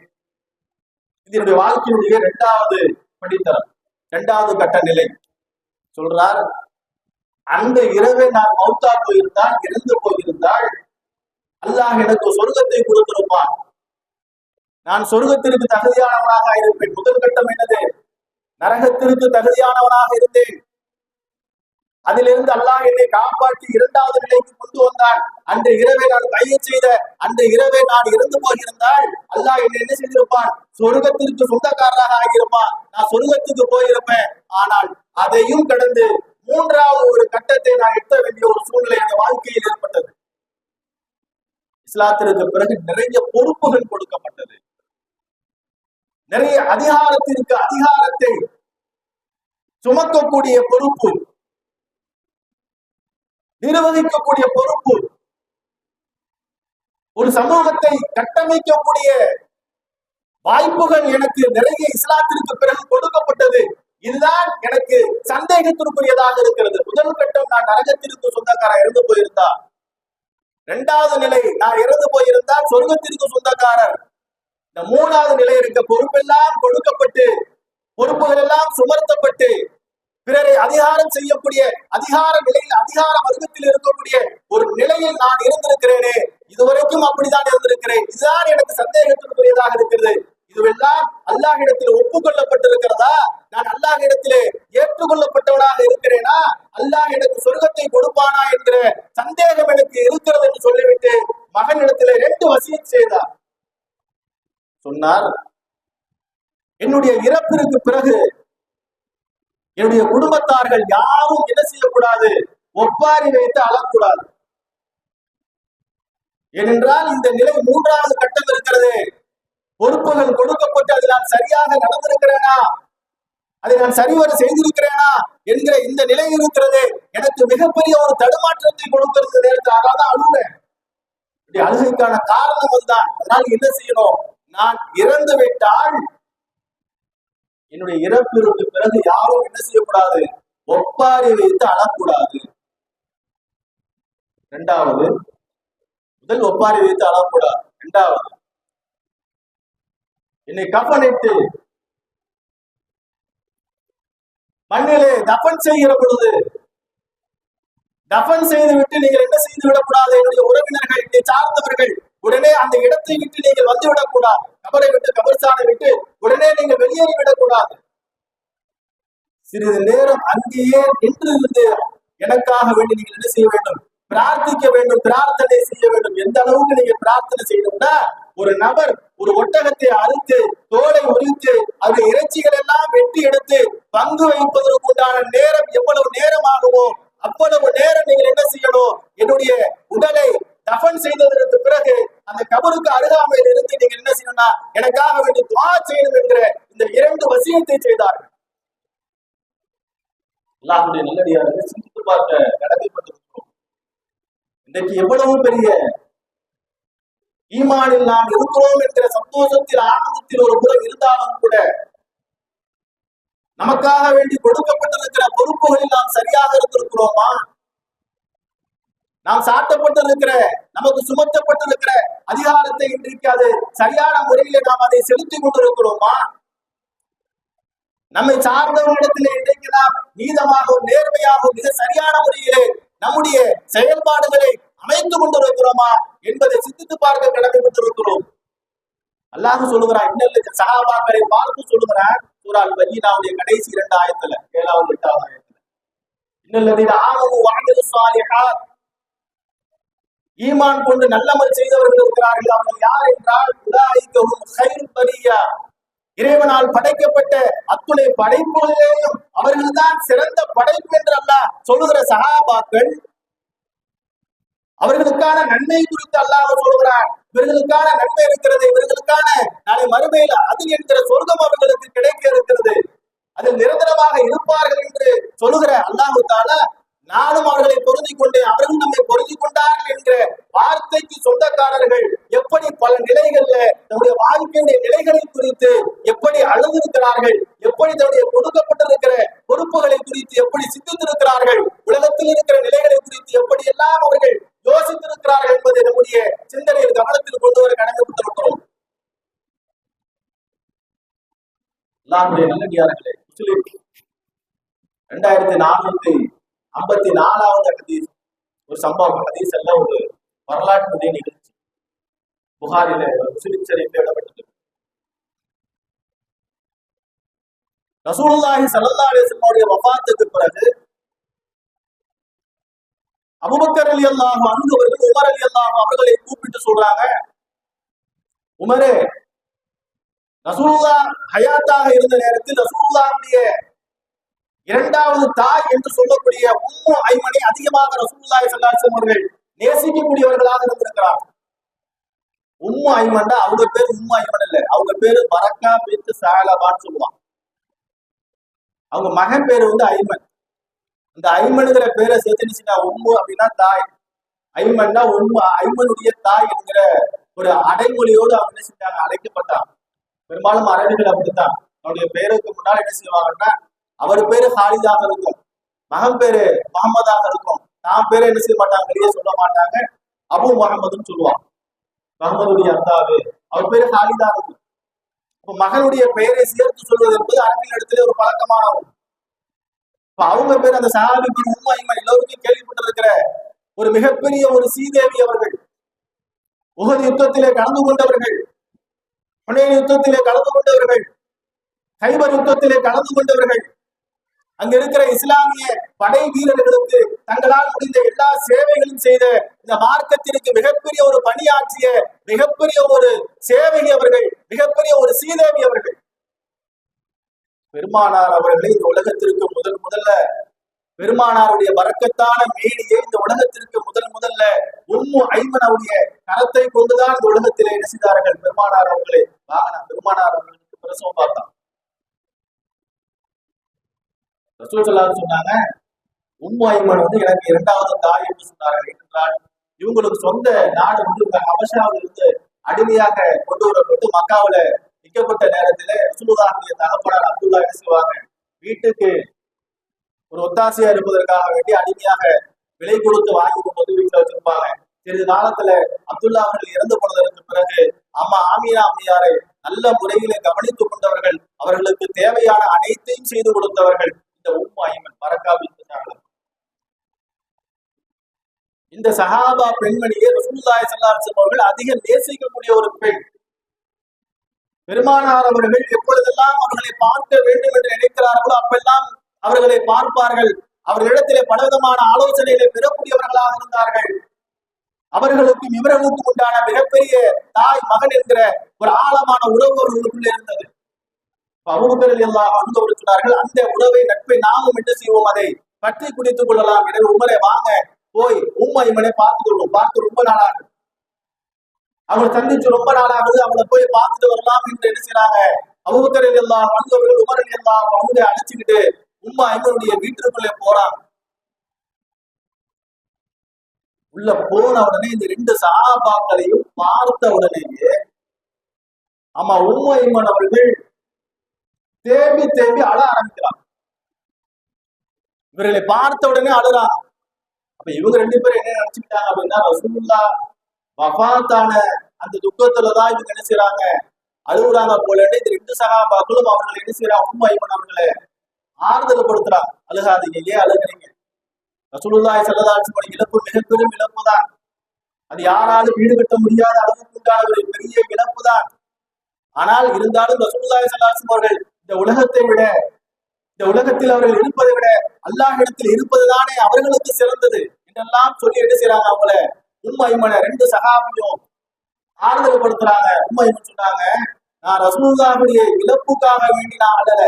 இது என்னுடைய வாழ்க்கையினுடைய 2வது படித்தரம், 2வது கட்ட நிலை. சொல்றார், அந்த இரவே நான் மௌத்தா போயிருந்தால், இறந்து போயிருந்தால் அல்லாஹ் எனக்கு சொர்க்கத்தை கொடுத்திருப்பான். நான் சொர்க்கத்திற்கு தகுதியானவனாக இருப்பேன். முதல் கட்டம் என்னது? நரகத்திற்கு தகுதியானவனாக இருந்தேன். அதிலிருந்து அல்லாஹ் என்னை காப்பாற்றி 2வது நிலைக்கு கொண்டு வந்தான். அன்று இரவே நான் பையச் செய்த அந்த இரவே நான் இறந்து போயிருந்தால் அல்லாஹ் என்னை என்ன செய்திருப்பான்? சொர்க்கத்திற்கு சொந்தக்காரராக ஆகியிருப்பான். நான் சொர்க்கத்துக்கு போயிருப்பேன். ஆனால் அதையும் கடந்து 3வது ஒரு கட்டத்தை நான் எட்ட வேண்டிய ஒரு சூழ்நிலை என் வாழ்க்கையில் ஏற்பட்டது. இஸ்லாத்திற்கு பிறகு நிறைய பொறுப்புகள் கொடுக்கப்பட்டது. நிறைய அதிகாரத்தை சுமக்கக்கூடிய பொறுப்பு, நிர்வகிக்கக்கூடிய பொறுப்பு, ஒரு சமூகத்தை கட்டமைக்கக்கூடிய வாய்ப்புகள் எனக்கு நிறைய இஸ்லாத்திற்கு பிறகு கொடுக்கப்பட்டது. இதுதான் எனக்கு சந்தேகத்திற்குரியதாக இருக்கிறது. முதல் கட்டம், நான் நரகத்திற்கு சொந்தக்காரர் இறந்து போயிருந்தார். 2வது நிலை, நான் இறந்து போயிருந்தால் சொர்க்கத்திற்கு சொந்தக்காரர். இந்த 3வது நிலை இருக்க பொறுப்பெல்லாம் கொடுக்கப்பட்டு, பொறுப்புகள் எல்லாம் சுமர்த்தப்பட்டு, பிறரை அதிகாரம் செய்யக்கூடிய அதிகார நிலையில், அதிகார வர்க்கத்தில் இருக்கக்கூடிய ஒரு நிலையில் நான் இருந்திருக்கிறேனே, இதுவரைக்கும் அப்படித்தான் இருந்திருக்கிறேன். இதுதான் எனக்கு சந்தேகத்திற்குரியதாக இருக்கிறது. இதுவெல்லாம் அல்லாஹ்விடத்தில் ஒப்புக்கொள்ளப்பட்டிருக்கிறதா? நான் அல்லாஹ்விடத்திலே ஏற்றுக்கொள்ளப்பட்டவனாக இருக்கிறேனா? அல்லாஹ் எனக்கு சொர்க்கத்தை கொடுப்பானா என்கிற சந்தேகம் எனக்கு இருக்கிறது என்று சொல்லிவிட்டு மகனிடத்திலே 2 வசியத் செய்தார். சொன்னார், என்னுடைய இறப்பிற்கு பிறகு என்னுடைய குடும்பத்தார்கள் யாரும் என்ன செய்யக்கூடாது? ஒப்பாரி வைத்து அழக்கூடாது. ஏனென்றால் இந்த நிலை 3வது கட்டம் இருக்கிறது. பொறுப்புகள் கொடுக்கப்பட்டு அதில் நான் சரியாக நடந்திருக்கிறேனா, அதை நான் சரிவர செய்திருக்கிறேனா என்கிற இந்த நிலை இருக்கிறது. எனக்கு மிகப்பெரிய ஒரு தடுமாற்றத்தை கொடுக்கிறது. நேரத்தில் அதான் அழுவேன். அழுகைக்கான காரணம் அதுதான். அதனால் என்ன செய்யணும்? நான் இறந்து விட்டால் என்னுடைய இறப்பிற்கு பிறகு யாரும் என்ன செய்யக்கூடாது? ஒப்பாரி வைத்து அழக்கூடாது. 2வது, முதல் ஒப்பாரி வைத்து அழக்கூடாது. 2வது, என்னை கஃனிட்டு மண்ணிலே தஃபன் செய்கிற பொழுது, தஃபன் செய்து விட்டு நீங்கள் என்ன செய்து விடக்கூடாது? என்னுடைய உறவினர்கள், என்னை சார்ந்தவர்கள் உடனே அந்த இடத்தை விட்டு நீங்கள் வந்துவிடக் கூடாது. கபரை விட்டு, கபர்ஸ்தானை விட்டு உடனே நீங்கள் வெளியேறிவிடக் கூடாது. சிறிது நேரம் அங்கேயே நின்று இருந்து எனக்காக வேண்டி நீங்கள் என்ன செய்ய வேண்டும்? பிரார்த்திக்க வேண்டும், பிரார்த்தனை செய்ய வேண்டும். எந்த அளவுக்கு நீங்க பிரார்த்தனை செய்யணும்னா, ஒரு நபர் ஒரு ஒட்டகத்தை அறுத்து தோலை உரித்து அதன் இறைச்சிகள் எல்லாம் வெட்டி எடுத்து பங்கு வைப்பதற்கு உண்டான நேரம் எவ்வளவு நேரம் ஆகுமோ அவ்வளவு நேரம் நீங்கள் என்ன செய்யணும்? என்னுடைய உடலை தஃபன் செய்ததற்கு பிறகு அந்த கபருக்கு அருகாமையில் இருந்து நீங்க என்ன செய்யணும்னா, எனக்காக வேண்டி துஆ செய்யணும் என்கிற இந்த 2 வசியத்தை செய்தார்கள். அல்லாஹ்வுடைய நல்லடியார்கள் சிந்தித்து பார்க்க கடமைப்பட்டிருக்கிறோம். இன்றைக்கு எவ்வளவு பெரிய ஈமானில் நாம் இருக்கிறோம் என்கிற சந்தோஷத்தில், ஆனந்தத்தில் ஒரு புறம் இருந்தாலும் கூட நமக்காக வேண்டி கொடுக்கப்பட்டிருக்கிற பொறுப்புகளில் நாம் சரியாக இருந்திருக்கிறோமா? நாம் சாட்டப்பட்டிருக்கிற, நமக்கு சுமத்தப்பட்டிருக்கிற அதிகாரத்தை இன்றைக்கு அது சரியான முறையில நாம் அதை செலுத்திக் கொண்டிருக்கிறோமா? நம்மை சார்ந்தவர்களிடத்திலே இன்றைக்கு நாம் நீதமாகவும் நேர்மையாகவும் மிக சரியான முறையிலே நம்முடைய செயல்பாடுகளை அமைத்துக் கொண்டிருக்கிறோமா என்பதை சிந்தித்து பார்க்க கடமைப்பட்டிருக்கிறோம். அல்லாஹ் சொல்லுகிறான், இன்னும் சஹாபாக்களை பார்த்து சொல்லுகிறான். சூரா அல்-பையினாவுடைய கடைசி 2 ஆயத்துல, 7வது 8வது ஆயத்துல, இன்னல்லதீன ஆமனு வ அமிலுஸ் ஸாலிஹாத், ஈமான் கொண்டு நல்லமல் செய்தவர்கள் இருக்கிறார்கள். அவர்கள் யார் என்றால், உலாயிக ஹும் கைருல் பரியா, இறைவனால் படைக்கப்பட்ட அத்துணை படைப்புகளிலேயும் அவர்கள்தான் சிறந்த படைப்பு என்று அல்லாஹ் சொல்லுகிற சஹாபாக்கள். அவர்களுக்கான நன்மை குறித்து அல்லாஹ் சொல்கிறார். இவர்களுக்கான நன்மை இருக்கிறது, இவர்களுக்கான நாளை மறுமையில் அதில் என்கிற சொர்க்கம் அவர்களுக்கு கிடைக்க இருக்கிறது, அதில் நிரந்தரமாக இருப்பார்கள் என்று சொல்லுகிற அல்லாஹ் தஆலா, நானும் அவர்களை பொருந்திக் கொண்டேன், அவர்கள் நம்மை பொருந்திக் கொண்டார்கள் என்ற வார்த்தைக்கு சொந்தக்காரர்கள் எப்படி பல நிலைகள்ல தன்னுடைய வாழ்க்கையுடைய நிலைகளை குறித்து எப்படி அழுதிருக்கிறார்கள், எப்படி தன்னுடைய கொடுக்கப்பட்டிருக்கிற பொறுப்புகளை குறித்து எப்படி சிந்தித்திருக்கிறார்கள், உலகத்தில் இருக்கிற நிலைகளை குறித்து எப்படி எல்லாம் அவர்கள் யோசித்திருக்கிறார்கள் என்பதை நம்முடைய சிந்தனையில் கவனத்தில் கொண்டு வர கடமைப்பட்டிருக்கிறோம். அல்லாஹ்வுடைய நல்லடியார்களே, முஸ்லிம் 2454வது ஹதீஸ், ஒரு சம்பவம் ஹதீஸ் அல்ல, ஒரு வரலாற்றுடைய நிகழ்ச்சி. புகாரில முஸ்லிம் ஷரீஃப்ல இடம்பெற்றது. ரசூலுல்லாஹி ஸல்லல்லாஹு அலைஹி வஸல்லம் வஃபாத்துக்கு பிறகு அபூபக்கர் ரலியல்லாஹு அன்ஹு அவர்கள் உமர் ரலியல்லாஹு அவர்களை கூப்பிட்டு சொல்றாங்க, உமரே, ரசூலுல்லாஹ் ஹயாத்தாக இருந்த நேரத்தில் ரசூலுல்லாஹ்வுடைய 2வது தாய் என்று சொல்லக்கூடிய உம்மு ஐமனை அதிகமாக ரசூலுல்லாஹி ஸல்லல்லாஹு அலைஹி வஸல்லம் அவர்கள் நேசிக்கக்கூடியவர்களாக இருந்திருக்கிறார். உம்மு ஐமன்டா அவங்க பேர் உம்மு ஐமன் இல்ல, அவங்க பேரு பரக்கா பின்த் ஸஅலபான்னு சொல்லுவாங்க. அவங்க மகன் பேரு ஐமன். இந்த ஐமனுங்கிற பேரை சேர்த்துச்சுன்னா உம்மு அப்படின்னா தாய், ஐமன்னா உம்மு, ஐமனுடைய தாய் என்கிற ஒரு அடைமொழியோடு அவங்க என்ன செஞ்சாங்க, அழைக்கப்பட்டாங்க. பெரும்பாலும் அரபிகள் அப்படித்தான், அவருடைய பேருக்கு முன்னால் என்ன செய்வாங்கன்னா, அவர் பேரு ஹாலிதாக இருக்கும், மகன் பேரு முகமதாக இருக்கும், நான் பேரை என்ன செய்ய மாட்டாங்க, வெளியே சொல்ல மாட்டாங்க, அபு முகமதுன்னு சொல்லுவாங்க. முகமதுடைய அத்தாவு, அவர் பேரு ஹாலிதா இருக்கும். இப்ப மகனுடைய பெயரை சேர்த்து சொல்வது என்பது அரபியல் இடத்துல ஒரு பழக்கமான ஒன்று. இப்ப அவங்க பேர் அந்த சஹாபிக்கு உம்மு ஐமன், எல்லோருக்கும் கேள்விப்பட்டிருக்கிற ஒரு மிகப்பெரிய ஒரு சீதேவி அவர்கள். உஹது யுத்தத்திலே கலந்து கொண்டவர்கள், ஹுனைன் யுத்தத்திலே கலந்து கொண்டவர்கள், கைபர் யுத்தத்திலே கலந்து கொண்டவர்கள். அங்க இருக்கிற இஸ்லாமிய படை வீரர்களுக்கு தங்களால் முடிந்த எல்லா சேவைகளும் செய்த, இந்த மார்க்கத்திற்கு மிகப்பெரிய ஒரு பணியாற்றிய மிகப்பெரிய ஒரு சேவை அவர்கள், மிகப்பெரிய ஒரு சீதேவி அவர்கள். பெருமானார் அவர்களை இந்த உலகத்திற்கு முதல்ல பெருமானாருடைய பரக்கத்தான மேனியை இந்த உலகத்திற்கு முதல்ல உம்மு ஐமன் அவருடைய கரத்தை கொண்டுதான் இந்த உலகத்திலே என்ன செய்தார்கள், பெருமானார் அவர்களை வாங்கினார். பெருமானார் அவர்களுக்கு பிரசவம் பார்த்தான். ரசூல் ஸல்லல்லாஹு அலைஹி வஸல்லம் சொன்னாங்க, உம்மு ஐமன் எனக்கு 2வது தாய் என்று சொன்னார்கள். என்றால் இவங்களுக்கு சொந்த நாடு ஹபஷாவில் இருந்து அடிமையாக கொண்டு வரப்பட்டு மக்காவில விற்கப்பட்ட நேரத்துல ரசூலுல்லாஹ்வுடைய தகப்பனார் அப்துல்லா என்ன செய்வாங்க, வீட்டுக்கு ஒரு ஒத்தாசையா இருப்பதற்காக வேண்டி அடிமையாக விலை கொடுத்து வாங்கி கொண்டு வந்து வீட்டுல வச்சிருப்பாங்க. சிறிது காலத்துல அப்துல்லா அவர்கள் இறந்து போனதற்கு பிறகு அம்மா ஆமீனா அம்மையாரை நல்ல முறையில கவனித்துக் கொண்டவர்கள், அவர்களுக்கு தேவையான அனைத்தையும் செய்து கொடுத்தவர்கள் இந்த உம்மு ஐமன், பரக்கா பின்த் ஸஅலபா. இந்த சஹாபா பெண்மணியை ரசூலுல்லாஹி ஸல்லல்லாஹு அலைஹி வஸல்லம் அவர்கள் அதிக நேசிக்கக்கூடிய ஒரு பெண். பெருமானார் அவர்கள் எப்பொழுதெல்லாம் அவர்களை பார்க்க வேண்டும் என்று நினைக்கிறார்களோ அப்பெல்லாம் அவர்களை பார்ப்பார்கள். அவர்களிடத்திலே பலவிதமான ஆலோசனைகளை பெறக்கூடியவர்களாக இருந்தார்கள். அவர்களுக்கும் இவர்களுக்கும் உண்டான மிகப்பெரிய தாய் மகன் என்கிற ஒரு ஆழமான உறவு அவர்களுக்குள்ள இருந்தது. அபூபக்கர் ரலியல்லாஹு அன்ஹு அவர்கள் சொன்னார்கள், அந்த உறவை நட்பை நாமும் என்ன செய்வோம், அதை பற்றி குடித்துக் கொள்ளலாம். எனவே உமரை வாங்க போய் ஐமனை பார்த்து ரொம்ப நாளாகுது, அவங்களை சந்திச்சு ரொம்ப நாளாகுது, அவங்களை போய் பார்த்துட்டு வரலாம் என்று என்ன செய்யறாங்க. அபூபக்கர் ரலியல்லாஹு அன்ஹு அவர்கள் உமர் ரலியல்லாஹு அன்ஹுவை அழைச்சுக்கிட்டு ஐமனுடைய வீட்டிற்குள்ளே போறாங்க. உள்ள போன உடனே இந்த ரெண்டு சஹாபாக்களையும் பார்த்த உடனேயே ஐமன் அவர்கள் தேம்பி தேம்பி அழ ஆரம்பிக்கிறாங்க. இவர்களை பார்த்த உடனே அழுறாங்க. அப்ப இவங்க ரெண்டு பேரும் என்ன நினைச்சுக்கிட்டாங்க அப்படின்னா, ரசூலுல்லாஹ் வஃபாத்தான அந்த துக்கத்துலதான் இவங்க என்ன செய்யறாங்க, அழுகுறாங்க போல. இந்த ரெண்டு சஹாபாக்களும் அவர்கள் என்ன செய்யறாங்க, ஐமன் அவர்களை ஆறுதல் படுத்துறாங்க. அழுகாதீங்க, ஏன் அழுகுறீங்க, ரசூலுல்லாஹி ஸல்லல்லாஹு அலைஹி வஸல்லம் இழப்பு மிகப்பெரும் இழப்பு தான். அது யாராலும் ஈடுகட்ட முடியாத அளவுக்கு உண்டான ஒரு பெரிய இழப்பு தான். ஆனால் இருந்தாலும் ரசூலுல்லாஹி ஸல்லல்லாஹு அலைஹி வஸல்லம் அவர்கள் இந்த உலகத்தை விட, இந்த உலகத்தில் அவர்கள் இருப்பதை விட அல்லாஹ்விடத்தில் இருப்பதுதானே அவர்களுக்கு சிறந்தது என்றெல்லாம் சொல்லி என்ன செய்யறாங்க. அவங்கள ஐமனை ரெண்டு சஹாபியும் ஆறுதல் படுத்துறாங்க. ஐமன் சொன்னாங்க, நான் ரசூலுல்லாஹுடைய இழப்புக்காக வேண்டி நான் அழல.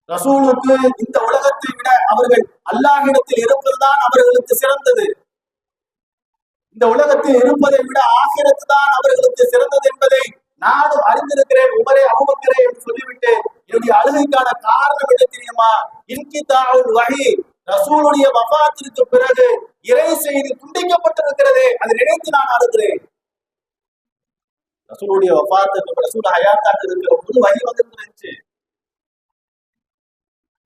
ரசூலுக்கு இந்த உலகத்தை விட அவர்கள் அல்லாஹ்விடத்தில் இருப்பதுதான் அவர்களுக்கு சிறந்தது. இந்த உலகத்தில் இருப்பதை விட ஆகிரத்து தான் அவர்களுக்கு சிறந்தது என்பதை நானும் அறிந்திருக்கிறேன். உமரே, அபூபக்கரே என்று சொல்லிவிட்டு என்னுடைய அழுகைக்கான காரணம் என்ன தெரியுமா, இன்கிதாஉல் வஹி, ரசூலுடைய வஃபாத்திற்கு பிறகு இறை செய்தி துண்டிக்கப்பட்டிருக்கிறதே, அதை நினைத்து நான் அழுகிறேன். ரசூலுடைய வஃபாத்துக்கு, ரசூல் ஹயாத்தாக இருக்கிற ஒரு வஹி வந்துருந்துச்சு.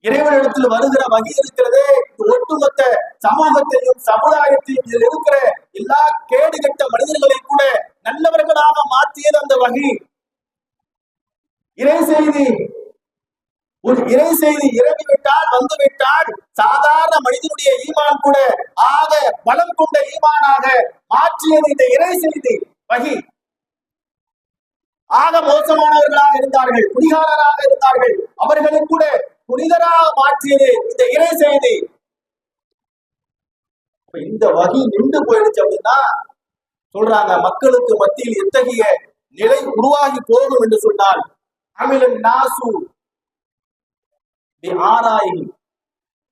இறைவனிடத்தில் வருகிற வகை இருக்கிறதே, ஒட்டுமொத்த சமூகத்தையும் சமுதாயத்தையும் இதில் இருக்கிற எல்லா கேடுகட்ட மனிதர்களை கூட நல்லவர்களாக மாற்றியது அந்த வகை. இறை செய்தி இறங்கிவிட்டால் வந்துவிட்டால் சாதாரண மனிதனுடைய ஈமான் கூட ஆக பலம் கொண்ட ஈமானாக மாற்றியது இந்த இறை செய்தி வகை. ஆக மோசமானவர்களாக இருந்தார்கள், குடிகாரராக இருந்தார்கள், அவர்களுக்கு கூட புனிதராக மாற்றியது இந்த இறை செய்தி. இந்த வகை நின்று போயிடுச்சு அப்படின்னா சொல்றாங்க, மக்களுக்கு மத்தியில் எத்தகைய நிலை உருவாகி போகும் என்று சொன்னால், அமிலன் நாசு ஆராயும்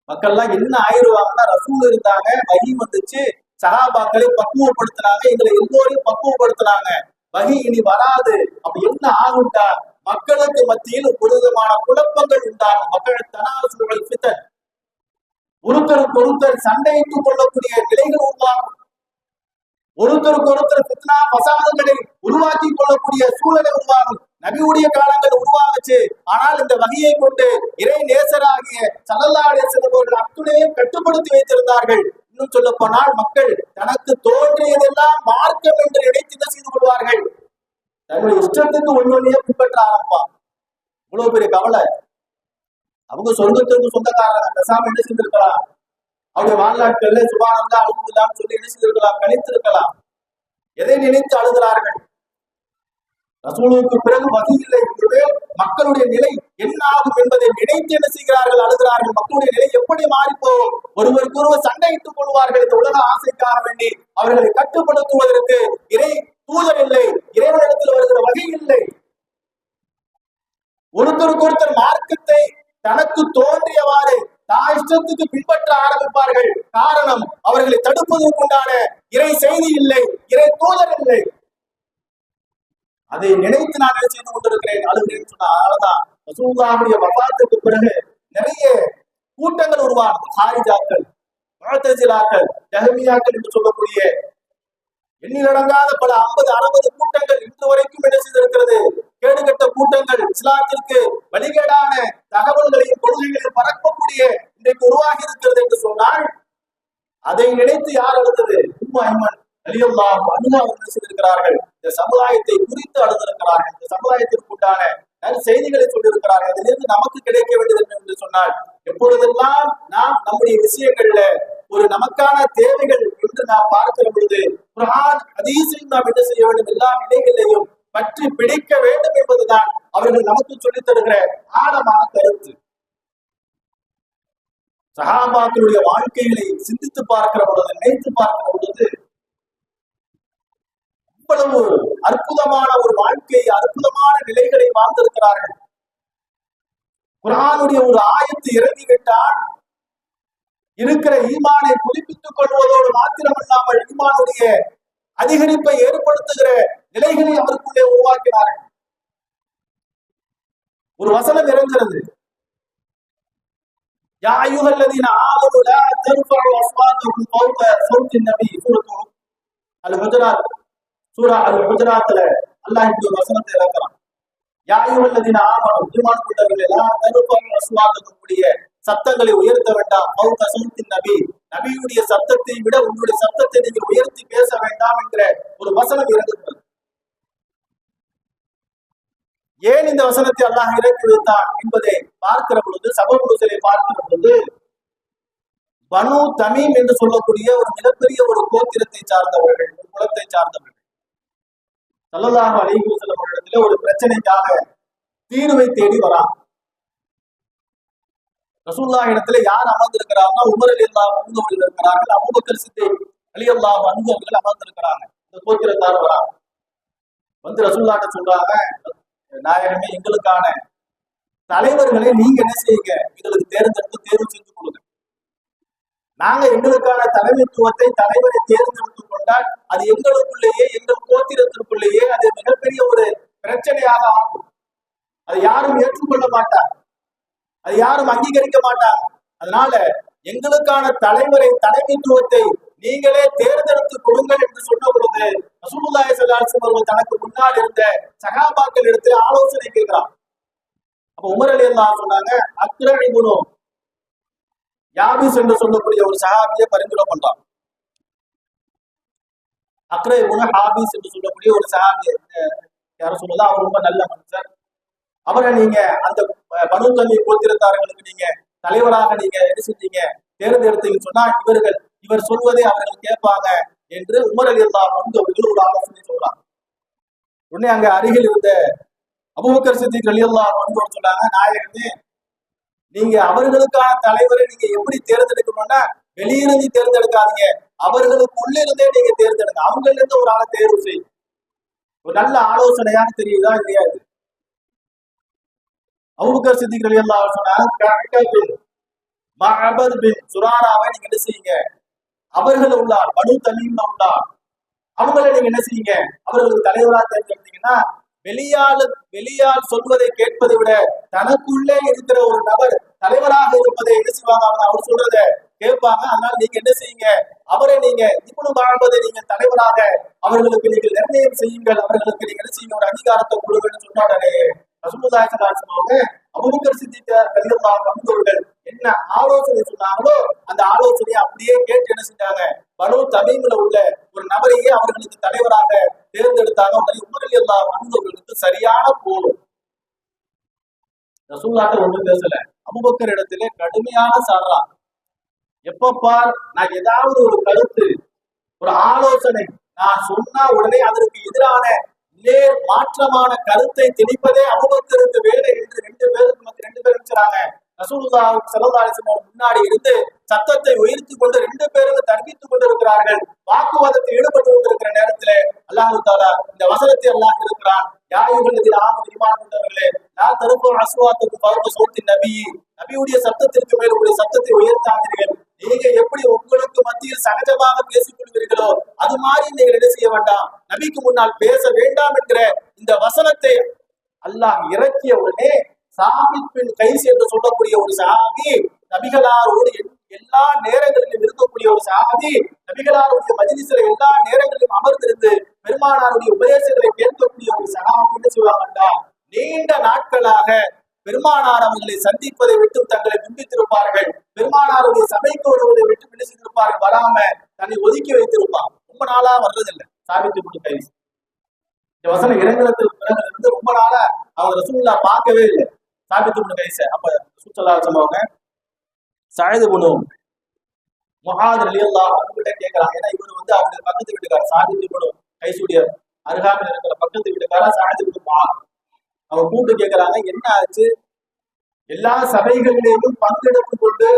மக்கள்லாம் என்ன ஆயிடுவாங்கன்னா, ரசூல் இருந்தாங்க, வகை வந்துச்சு, சஹாபாக்களை பக்குவப்படுத்தினாங்க, எங்களை எல்லோரையும் பக்குவப்படுத்தினாங்க, வகை இனி வராது. அப்ப என்ன ஆகுண்டா, மக்களுக்கு மத்தியில் ஒரு விதமான குழப்பங்கள் உண்டாகும். மக்கள் தனாசுகள் பித்தன், ஒருத்தருக்கு ஒருத்தர் சண்டையிட்டுக் கொள்ளக்கூடிய நிலைகள் உருவாகும். ஒருத்தருக்கு ஒருத்தர் பித்னா பசாதங்களை உருவாக்கி கொள்ளக்கூடிய சூழலை உருவாகும். நபியுடைய காலங்கள் உருவாகுச்சு. ஆனால் இந்த வகையை கொண்டு இறை நேசராகிய ஸல்லல்லாஹு அலைஹி வஸல்லம் அவர்கள் அத்துணையும் கட்டுப்படுத்தி வைத்திருந்தார்கள். இன்னும் சொல்ல போனால் மக்கள் தனக்கு தோன்றியதெல்லாம் மார்க்கம் என்று நினைத்து செய்து கொள்வார்கள். தங்களுடைய இஷ்டத்துக்கு ஒன்னொன்னையே பின்பற்ற ஆரம்பிப்பான். இவ்வளவு பெரிய கவலை. அவங்க சொந்தத்திற்கு சொந்தக்காரங்க, பேசாம என்ன செய்திருக்கலாம், அவருடைய வாழ்நாட்கள்ல சுபானந்தா அழுகுலாம் சொல்லி என்ன செய்திருக்கலாம், கணித்திருக்கலாம். எதை நினைத்து அழுகிறார்கள்? ரசூலுக்கு பிறகு வகை இல்லை, மக்களுடைய நிலை என்ன ஆகும் என்பதை நினைத்து என்ன செய்கிறார்கள், அழுகிறார்கள். மக்களுடைய நிலை எப்படி மாறிப்போம், ஒருவருக்கு ஒருவர் சண்டையிட்டுக் கொள்வார்கள். இந்த உலக ஆசைக்காக வேண்டி அவர்களை கட்டுப்படுத்துவதற்கு இறை தூதர் இல்லை, இறைவனிடத்தில் வருகிற வகை இல்லை. ஒருத்தருக்கு ஒருத்தர் மார்க்கத்தை தனக்கு தோன்றியவாறு இஷ்டத்துக்கு பின்பற்ற ஆரம்பிப்பார்கள். காரணம், அவர்களை தடுப்பதற்குண்டான இறை செய்தி இல்லை, இறை தூதர் இல்லை. அதை நினைத்து நான் என்ன செய்து கொண்டிருக்கிறேன், அழுகிறேன் சொன்ன. அதனாலதான் ரசூலுல்லாஹுடைய வஃபாத்துக்கு பிறகு நிறைய கூட்டங்கள் உருவானது. ஹாரிஜாக்கள், முஅ்தஸிலாக்கள், ஜஹ்மியாக்கள் என்று சொல்லக்கூடிய எண்ணிலடங்காத பல 50-60 கூட்டங்கள் இன்று வரைக்கும் என்ன செய்திருக்கிறது, கேடுகட்ட கூட்டங்கள், இஸ்லாத்திற்கு வழிகேடான தகவல்களையும் கொள்கைகளையும் பரப்பக்கூடிய இன்றைக்கு உருவாகி இருக்கிறது என்று சொன்னால், அதை நினைத்து யார் அழுதது? ஐமன் ரலியல்லாஹு அன்ஹு அவர்கள் செய்திருக்கிறார்கள். இந்த சமுதாயத்தை குறித்து அழுதிருக்கிறார்கள். இந்த சமுதாயத்திற்கு உண்டான செய்திகளை சொல்லியிருக்கிறார்கள். அதிலிருந்து நமக்கு கிடைக்க வேண்டியது என்று சொன்னால், எப்பொழுதெல்லாம் நாம் நம்முடைய விஷயங்கள்ல ஒரு நமக்கான தேவைகள் என்று நாம் பார்க்கிற பொழுது குர்ஆன் ஹதீஸில் நாம் என்ன செய்ய வேண்டும்? எல்லா நிலைகளிலையும் பற்றி பிடிக்க வேண்டும் என்பதுதான் அவர்கள் நமக்கு சொல்லித் தருகிற ஆழமான கருத்து. சஹாபாக்களுடைய வாழ்க்கைகளை சிந்தித்து பார்க்கிற பொழுது, நினைத்து பார்க்கிற பொழுது இவ்வளவு அற்புதமான ஒரு வாழ்க்கை, அற்புதமான நிலைகளை வாழ்ந்திருக்கிறார்கள். குர்ஆனுடைய ஒரு ஆயத்து இறங்கிவிட்டால் இருக்கிற ஈமானை புதுப்பித்துக் கொள்வதோடு மாத்திரமல்லாமல் ஈமானுடைய அதிகரிப்பை ஏற்படுத்துகிற நிலைகளை அவருக்குள்ளே உருவாக்கினார்கள். ஒரு வசனம் இறங்கிறது, யா அய்யுஹல்லதீன ஆமனு லா தர்ஃபஉ அஸ்வாத்தக்கும் ஃபௌக ஸௌத்தின் நபி. சூரா அல் ஹுஜராத்ல அல்லாஹ் இந்த வசனத்தை இறக்குறான். யா அய்யுஹல்லதீன ஆமனு, ஈமான் கொண்டவர்களே, லா தர்ஃபஉ அஸ்வாத்தக்கும், கூடிய சத்தங்களை உயர்த்த வேண்டாம். ஃபௌக ஸௌத்தின் நபி, நபியுடைய சத்தத்தை விட உங்களுடைய சத்தத்தை நீங்கள் உயர்த்தி பேச வேண்டாம் என்கிற ஒரு வசனம் இறங்குகிறது. ஏன் இந்த வசனத்தை அல்லாஹ் இறக்கி வைத்தான் என்பதை பார்க்கிற பொழுது, சபபு நுஸூலை பார்க்கிற பொழுது, பனு தமீம் என்று சொல்லக்கூடிய ஒரு மிகப்பெரிய ஒரு கோத்திரத்தை சார்ந்தவர்கள், ஒரு குலத்தை சார்ந்தவர்கள் ஸல்லல்லாஹு அலைஹி வஸல்லம் இடத்துல ஒரு பிரச்சனைக்காக தீர்வை தேடி வராங்க. ரசூலுல்லாஹ் இடத்துல யார் அமர்ந்திருக்கிறாங்கன்னா உமர் ரலியல்லாஹு அன்ஹு அவர்கள் இருக்கிறார்கள், அபூபக்கர் சித்திக் ரலியல்லாஹு அன்ஹு அவர்கள் அமர்ந்திருக்கிறாங்க. இந்த கோத்திரத்தார் வராங்க. வந்து ரசூலுல்லாஹ்ட்ட சொல்றாங்க, நாயகமே, எங்களுக்கான தலைவர்களை நீங்க என்ன செய்யுங்க, எங்களுக்கு தேர்ந்தெடுத்து தேர்வு செஞ்சு கொடுங்க. நாங்க எங்களுக்கான தலைமைத்துவத்தை, தலைவரை தேர்ந்தெடுத்துக் கொண்டால் அது எங்களுக்குள்ளேயே, எங்கள் கோத்திரத்திற்குள்ளேயே அது மிகப்பெரிய ஒரு பிரச்சனையாக ஆகும். அது யாரும் ஏற்றுக்கொள்ள மாட்டார், அது யாரும் அங்கீகரிக்க மாட்டாங்க. அதனால எங்களுக்கான தலைவரை, தலைமைத்துவத்தை நீங்களே தேர்ந்தெடுத்து கொடுங்கள் என்று சொன்ன பொழுது ரசூலுல்லாஹி ஸல்லல்லாஹு அலைஹி வஸல்லம் அவர்கள் தனக்கு முன்னால் இருந்த சஹாபாக்கள் இடத்துல ஆலோசனை கேட்கிறார். அப்ப உமர் ரலியல்லாஹு அன்ஹு சொன்னாங்க, அக்ரா இப்னு யாபிஸ் என்று சொல்லக்கூடிய ஒரு சஹாபியை பரிந்துரை பண்றாங்க. அக்ரா இப்னு ஹாபிஸ் என்று சொல்லக்கூடிய ஒரு சஹாபி யாரும் சொல்லலாம், அவர் ரொம்ப நல்ல மனுஷர். அவரை நீங்க அந்த பனு தமீம் கோத்திரத்தார்களுக்கு நீங்க தலைவராக நீங்க என்ன செஞ்சீங்க, தேர்ந்தெடுத்தீங்கன்னு சொன்னா இவர் சொல்வதை அவர்கள் கேட்பாங்க என்று உமர் ரலியல்லாஹு அன்ஹு அவர்கள் ஒரு ஆலோசனை சொல்றாங்க. உடனே அங்க அருகில் இருந்த அபூபக்கர் சித்திக் ரலியல்லாஹு அன்ஹு சொன்னாங்க, நாயகமே, நீங்க அவர்களுக்கான தலைவரை நீங்க எப்படி தேர்ந்தெடுக்கணும்னா வெளியிருந்து தேர்ந்தெடுக்காதீங்க, அவர்களுக்கு உள்ளிருந்தே நீங்க தேர்ந்தெடுங்க. அவங்கள இருந்து ஒரு ஆளை தேர்வு செய்யும். ஒரு நல்ல ஆலோசனையாக தெரியுதா இல்லையா? இது அபூபக்கர் சித்திக் ரலியல்லாஹு அன்ஹு சொன்னாங்க, மஅபத் பின் சுராராவை நீங்க என்ன செய்யுங்க, அவர்கள் உள்ளார், பனு தமீம்ல உள்ளார், அவங்களை நீங்க என்ன செய்யுங்க, அவர்களுக்கு தலைவராக தேர்ந்தெடுத்தீங்கன்னா வெளியால் சொல்வதை கேட்பதை விட தனக்குள்ளே இருக்கிற ஒரு நபர் தலைவராக இருப்பதை என்ன செய்வாங்க, அவர் சொல்றதை கேட்பாங்க. அதனால நீங்க என்ன செய்யுங்க, அவரை நீங்க இப்னு மஅபதை நீங்க தலைவராக அவர்களுக்கு நீங்கள் நிர்ணயம் செய்யுங்கள், அவர்களுக்கு நீங்க என்ன செய்யுங்க, ஒரு அதிகாரத்தை கொடுங்கன்னு சொன்னாலே ரசூலுல்லாஹி ஸல்லல்லாஹு அலைஹி வஸல்லம் அபூபக்கர் சித்திக் ரலியல்லாஹு அன்ஹு அவர்கள் என்ன ஆலோசனை சொன்னாங்களோ அந்த ஆலோசனையை அப்படியே கேட்டு என்ன செஞ்சாங்க, பனு தமீம்ல உள்ள ஒரு நபரையே அவர்களுக்கு தலைவராக தேர்ந்தெடுத்தாங்க. உமர் ரலியல்லாஹு அன்ஹு அவர்களுக்கு சரியான போர். ரசூலுல்லாஹ்ட்ட ஒன்றும் பேசல, அபூபக்கர் இடத்துல கடுமையான சாரா. எப்ப பார் நான் ஏதாவது ஒரு கருத்து, ஒரு ஆலோசனை நான் சொன்னா உடனே அதற்கு எதிரான நேர் மாற்றமான கருத்தை திணிப்பதே அபூபக்கருக்கு வேலை என்று ரெண்டு பேரும் சொல்றாங்க. ரசூலுல்லாஹி ஸல்லல்லாஹு அலைஹி வஸல்லம் முன்னாடி இருந்து சத்தத்தை உயர்த்தி கொண்டு ரெண்டு பேரும் தர்கித்துக் கொண்டிருக்கிறார்கள். வாக்குவாதத்தில் ஈடுபட்டு கொண்டிருக்கிற நேரத்துல அல்லாஹ் தஆலா இந்த வசனத்தை அல்லாஹ் இருக்கிறான், யா அய்யுஹல்லதீன ஆமனு, ஈமான் கொண்டவர்களே, லா தர்ஃபஉ அஸ்வாத்தக்கும் ஃபௌக ஸௌத்தின் நபி, நபியுடைய சத்தத்திற்கு மேல் உங்களுடைய சத்தத்தை உயர்த்தாதீர்கள். நீங்க எப்படி உங்களுக்கு மத்தியில் சகஜமாக பேசிக் கொள்வீர்களோ அது மாதிரி நீங்கள் என்ன செய்ய வேண்டாம், நபிக்கு முன்னால் பேச வேண்டாம் என்கிற இந்த வசனத்தை அல்லாஹ் இறக்கிய உடனே சாபித் பின் கைஸ் என்று சொல்லக்கூடிய ஒரு சஹாபி, நபிகளாரோடு எல்லா நேரங்களிலும் இருக்கக்கூடிய ஒரு சஹாபி, நபிகளாருடைய மஜ்லிஸ்ல எல்லா நேரங்களிலும் அமர்ந்திருந்து பெருமானாருடைய உபதேசங்களை கேட்கக்கூடிய ஒரு சஹாபி என்ன செய்வாங்கண்டா, நீண்ட நாட்களாக பெருமானார் அவர்களை சந்திப்பதை விட்டு தங்களை பிம்பித்திருப்பார்கள், பெருமானாருடைய சபைக்கு வருவதை விட்டு பிடிச்சிருப்பார்கள், வராம தன்னை ஒதுக்கி வைத்திருப்பார். ரொம்ப நாளா வர்றதில்லை சாபித் பின் கைஸ். இந்த வசனம் இறங்குறதுக்கு பிறகு இருந்து ரொம்ப நாளா அவங்க ரசூலுல்லாஹ் பார்க்கவே இல்லை சாபித் பின் கைஸ. அப்ப ரசூல் ஸல்லல்லாஹு அலைஹி வஸல்லம் சஅத் இப்னு முஆத் ரலியல்லாஹு அன்ஹு கிட்ட கேட்கறாங்க. ஏன்னா இவர் அவங்க பக்கத்து வீட்டுக்காரர், சாபித் இப்னு கைஸுடைய அருகாமையில் இருக்கிற பக்கத்து வீட்டுக்காரர் சாபித் இப்னு முஆத். அவங்க கூப்பிட்டு கேட்கறாங்க, என்ன ஆச்சு? எல்லா சபைகளிலேயும் பங்கெடுத்துக் கொண்டு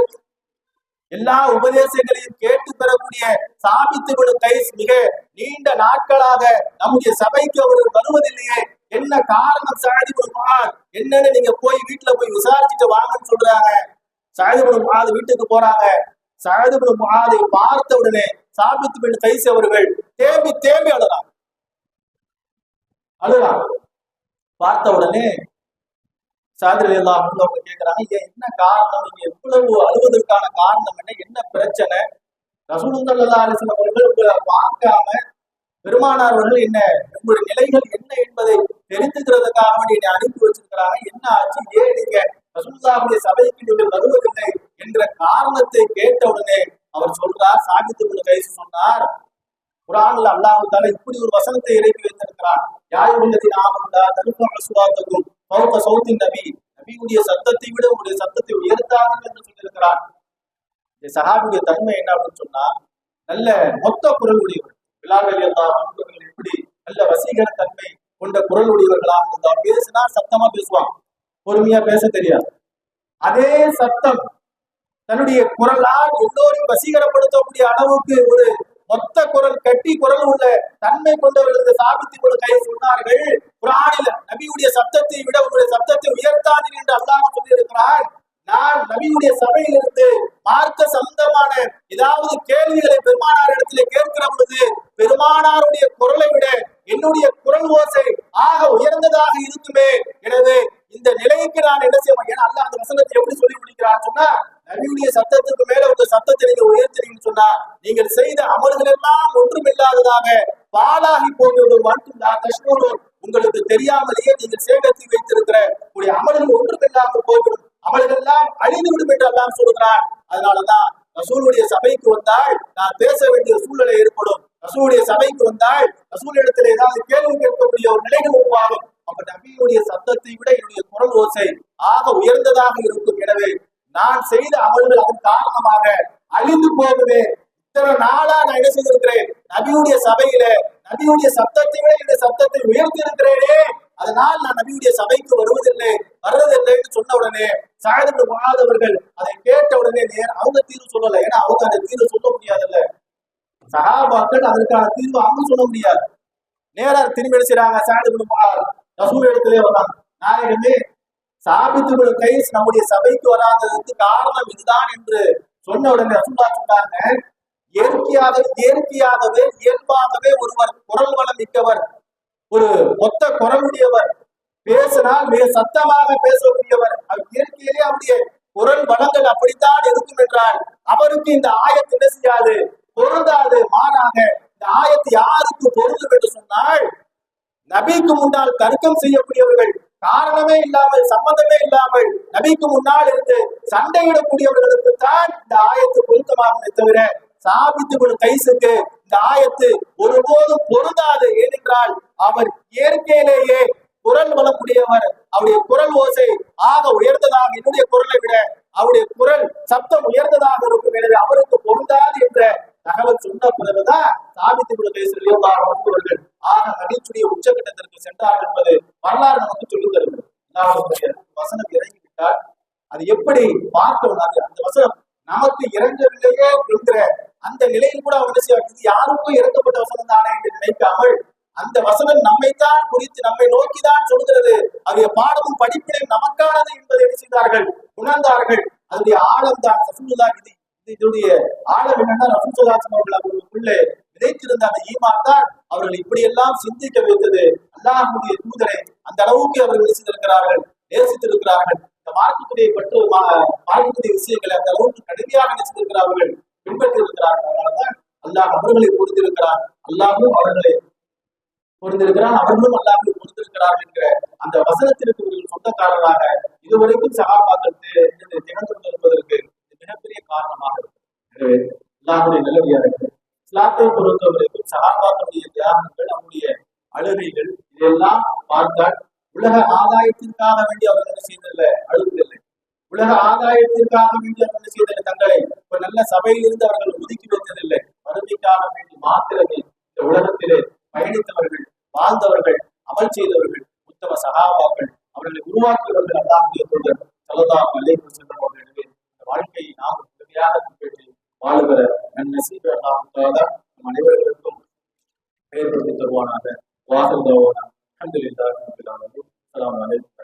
எல்லா உபதேசங்களையும் கேட்டு பெறக்கூடிய சாபித் இப்னு கைஸ் மிக நீண்ட நாட்களாக நம்முடைய சபைக்கு அவர் வருவதில்லையே, என்ன காரணம் சாபித் இப்னு முஆத்? என்னன்னு நீங்க போய் வீட்டுல போய் விசாரிச்சுட்டு வாங்கன்னு சொல்றாங்க. சாபித் இப்னு முஆத் வீட்டுக்கு போறாங்க. சாபித் இப்னு முஆதை பார்த்த உடனே சாபித் இப்னு கைஸ் அவர்கள் தேம்பி தேம்பி அழுறாங்க. பார்த்த உடனே சாபித் ரலியல்லாஹு அன்ஹு அவங்க கேட்கிறாங்க, என்ன காரணம்? நீங்க எவ்வளவு அழுவதற்கான காரணம் என்ன? என்ன பிரச்சனை? ரசூலுல்லாஹி ஸல்லல்லாஹு அலைஹி வஸல்லம் அவர்கள் உங்களை பார்க்காம பெருமானார் அவர்கள் என்ன உங்களுடைய நிலைகள் என்ன என்பதை தெரிந்துக்கிறதுக்காக வேண்டி அனுப்பி வச்சிருக்கிறாங்க. என்ன ஆச்சு? ஏன் நீங்க ரசூலுல்லாஹுடைய சபைக்கு நீங்கள் வருவதில்லை என்ற காரணத்தை கேட்ட உடனே அவர் சொல்றார், சாபித் இப்னு கைஸ் சொன்னார், குர்ஆன்ல அல்லாஹ் தஆலா இப்படி ஒரு வசனத்தை இறக்கி வைத்திருக்கிறார். யா அய்யுஹல்லதீன ஆமனூ தர்ஃபஉ அஸ்வாத்தகும் ஃபௌக ஸௌத்தின் நபி, நபியுடைய சத்தத்தை விட உங்களுடைய சத்தத்தை உயர்த்தாதீர்கள் என்று சொல்லியிருக்கிறார். இந்த சஹாபியுடைய தன்மை என்ன அப்படின்னு சொன்னா, நல்ல மொத்த குரல் உடையவர். பிலால் ரலியல்லாஹு அன்ஹு எப்படி நல்ல வசீகர தன்மை கொண்ட குரல் உடையவர்களாக இருந்தா, பேசினா சத்தமா பேசுவாங்க, பொறுமையா பேச தெரியாது. அதே சத்தம் தன்னுடைய குரலால் எல்லோரையும் வசீகரப்படுத்தக்கூடிய அளவுக்கு ஒரு மொத்த குரல் கட்டி குரல் உள்ள தன்மை கொண்டவர்களுக்கு சாபித் இப்னு கைஸ் சொன்னார்கள், குர்ஆனில் நபியுடைய சத்தத்தை விட உங்களுடைய சத்தத்தை உயர்த்தாதீர்கள் என்று அல்லாஹ் சொல்லியிருக்கிறார். நான் நபியுடைய சபையிலிருந்து மார்க்க சம்பந்தமான ஏதாவது கேள்விகளை பெருமானார் இடத்திலே கேட்கிற பொழுது பெருமானாருடைய குரலை விட என்னுடைய குரல் ஓசை ஆக உயர்ந்ததாக இருக்குமே. எனவே இந்த நிலைக்கு நான் என்ன செய்வேன்? ஏன்னா அல்லாஹ் அந்த வசனத்தை எப்படி சொல்லி முடிக்கிறார் சொன்னா, நபியுடைய சத்தத்துக்கு மேல உங்க சத்தத்தை நீங்க உயர்த்தினீங்கன்னு சொன்னா நீங்கள் செய்த அமல்கள் எல்லாம் ஒன்றுமில்லாததாக பாலாகி போய்விடும். உங்களுக்கு தெரியாமலேயே நீங்கள் சேகரித்து வைத்திருக்கிற உடைய அமல்கள் ஒன்றுமில்லாமல் போய்விடும், அமல்கள் எல்லாம் அழிந்து விடும் என்று எல்லாம் சொல்கிறான். அதனாலதான் ரசூலுடைய சபைக்கு வந்தால் நான் பேச வேண்டிய சூழ்நிலை ஏற்படும். ரசூலுடைய சபைக்கு வந்தால் ரசூல் இடத்துல ஏதாவது கேள்வி கேட்கக்கூடிய ஒரு நிலைகள் உருவாகும். அப்ப நபியுடைய சத்தத்தை விட என்னுடைய குரல் ஓசை ஆக உயர்ந்ததாக இருக்கும். எனவே நான் செய்த அமல்கள் அதன் காரணமாக அழிந்து போகுமே. இத்தனை நாளா நான் என்ன செய்திருக்கிறேன்? நபியுடைய சபையில நபியுடைய சத்தத்தை விட என்னுடைய சத்தத்தை உயர்த்தி இருக்கிறேனே, அதனால் நான் நபியுடைய சபைக்கு வர்றதில்லை என்று சொன்ன உடனே சாயித் இப்னு முஆத் அவர்கள் அதை கேட்ட உடனே அவங்க தீர்வு சொல்லல. ஏன்னா அவங்க அந்த தீர்வு சொல்ல முடியாதுல்ல, சஹாபாக்கள் அதற்கான தீர்வு அவங்க சொல்ல முடியாது. நேரா திரும்பி செய்றாங்க. சாயித் இப்னு முஆத் ரசூல் இடத்திலே வந்தாங்க. நாயகமே, சாபித் இப்னு கைஸ் நம்முடைய சபைக்கு வராததற்கு காரணம் இதுதான் என்று சொன்ன உடனே ரசூலுல்லாஹ் சொன்னாங்க, இயற்கையாகவே இயல்பாகவே ஒருவர் குரல் வளம் மிக்கவர், ஒரு மொத்த குரலுடையவர், பேசினால் மிக சத்தமாக பேசக்கூடியவர், இயற்கையிலே அவருடைய குரல் வளங்கள் அப்படித்தான் இருக்கும் என்றால் அவருக்கு இந்த ஆயத்து என்ன செய்யாது? பொருந்தாது. மாறாக இந்த ஆயத்து யாருக்கு பொருந்தும் என்று சொன்னால், நபிக்கு முன்னால் தர்க்கம் செய்யக்கூடியவர்கள், காரணமே இல்லாமல் சம்பந்தமே இல்லாமல் நபிக்கு முன்னால் இருந்து சண்டையிடக்கூடியவர்களுக்கு தான் இந்த ஆயத்து பொருத்தமாகுமே தவிர சாபித் இப்னு கைஸுக்கு இந்த ஆயத்து ஒருபோதும் பொருந்தாது. ஏனென்றால் அவர் இயற்கையிலேயே குரல் வளம் உடையவர், அவருடைய குரல் ஓசை ஆக உயர்ந்ததாக என்னுடைய குரலை விட அவருடைய குரல் சப்தம் உயர்ந்ததாக இருக்கும். எனவே அவருக்கு பொருந்தாது என்ற தகவல் சொன்ன பிறகுதான் சாபித் இப்னு கைஸ் ரலியல்லாஹு அன்ஹு அவர்கள் ஆக மகிழ்ச்சியுடைய உச்சகட்டத்திற்கு சென்றார் என்பது வரலாறு நமக்கு சொல்லித் தருகிறது. வசனம் இறங்கிவிட்டால் அது எப்படி பார்க்கணும்? அந்த வசனம் நமக்கு இறங்கவில்லையே என்கிற அந்த நிலையில் கூட அவர் இது யாருக்கும் இறக்கப்பட்ட வசனம் தானே என்று நினைக்காமல் அந்த வசனம் நம்மைத்தான் குறித்து நம்மை நோக்கிதான் சொல்கிறது, அவருடைய பாடமும் படிப்பினையும் நமக்கானது என்பதை என்ன செய்தார்கள்? உணர்ந்தார்கள். அதனுடைய ஆழம் தான் ரசூலுல்லாஹ். இதனுடைய ஆழம் என்னன்னா, ரசூலுல்லாஹ் அவர்கள் அவர்களுக்குள்ளே விதைத்திருந்த அந்த ஈமான் தான் அவர்கள் இப்படியெல்லாம் சிந்திக்க வைத்தது. அல்லாஹ்வுடைய தூதரை அந்த அளவுக்கு அவர்கள் செய்திருக்கிறார்கள், நேசித்திருக்கிறார்கள். இந்த மார்க்கத்துடைய மார்க்கத்துடைய விஷயங்களை அந்த அளவுக்கு கடுமையாக நினைச்சிருக்கிறார்கள், பின்பற்றி இருக்கிறார்கள். அதனாலதான் அல்லாஹ் அவர்களை பொறுத்திருக்கிறார், அல்லாஹும் அவர்களை பொறுத்திருக்கிறார், அவர்களும் அல்லாஹை பொறுத்திருக்கிறார் என்கிற அந்த வசனத்திற்கு இவர்கள் சொந்தக்காரராக இதுவரைக்கும் சகாபாக்கள் திகழ்ந்திருப்பதற்கு மிகப்பெரிய காரணமாக இருக்கு. எனவே அல்லாஹுடைய நல்லடியார்கள், இஸ்லாத்தை பொறுத்தவரைக்கும் சகாபாக்களுடைய தியாகங்கள், அவருடைய அழுகைகள் இதெல்லாம் பார்த்தால் உலக ஆதாயத்திற்காக வேண்டி அவர்கள் செய்ததில்லை, அழுவதில்லை. உலக ஆதாயத்திற்காக வேண்டி அவர்கள் செய்த தங்களை ஒரு நல்ல சபையில் இருந்து அவர்கள் ஒதுக்கி வைத்ததில்லை. மறுமைக்காக வேண்டி மாத்திரமே இந்த உலகத்திலே பயணித்தவர்கள், வாழ்ந்தவர்கள், அமல் செய்தவர்கள், உத்தம சகாபாக்கள், அவர்களை உருவாக்கியவர்கள் அல்லாஹ்வுடைய தூதர் ஸல்லல்லாஹு அலைஹி வஸல்லம் அவர்கள் வாழ்க்கையை நாம் உறுதியாக பின்பற்றி வாழ்கிற நன்னசீப அல்லாஹ் தஆலா நம் அனைவர்களுக்கும் பெயர் கொடுத்து தருவானாக. வாஹிர் தஅவானா அல்ஹம்துலில்லாஹி ரப்பில் ஆலமீன். அஸ்ஸலாமு அலைக்கும்.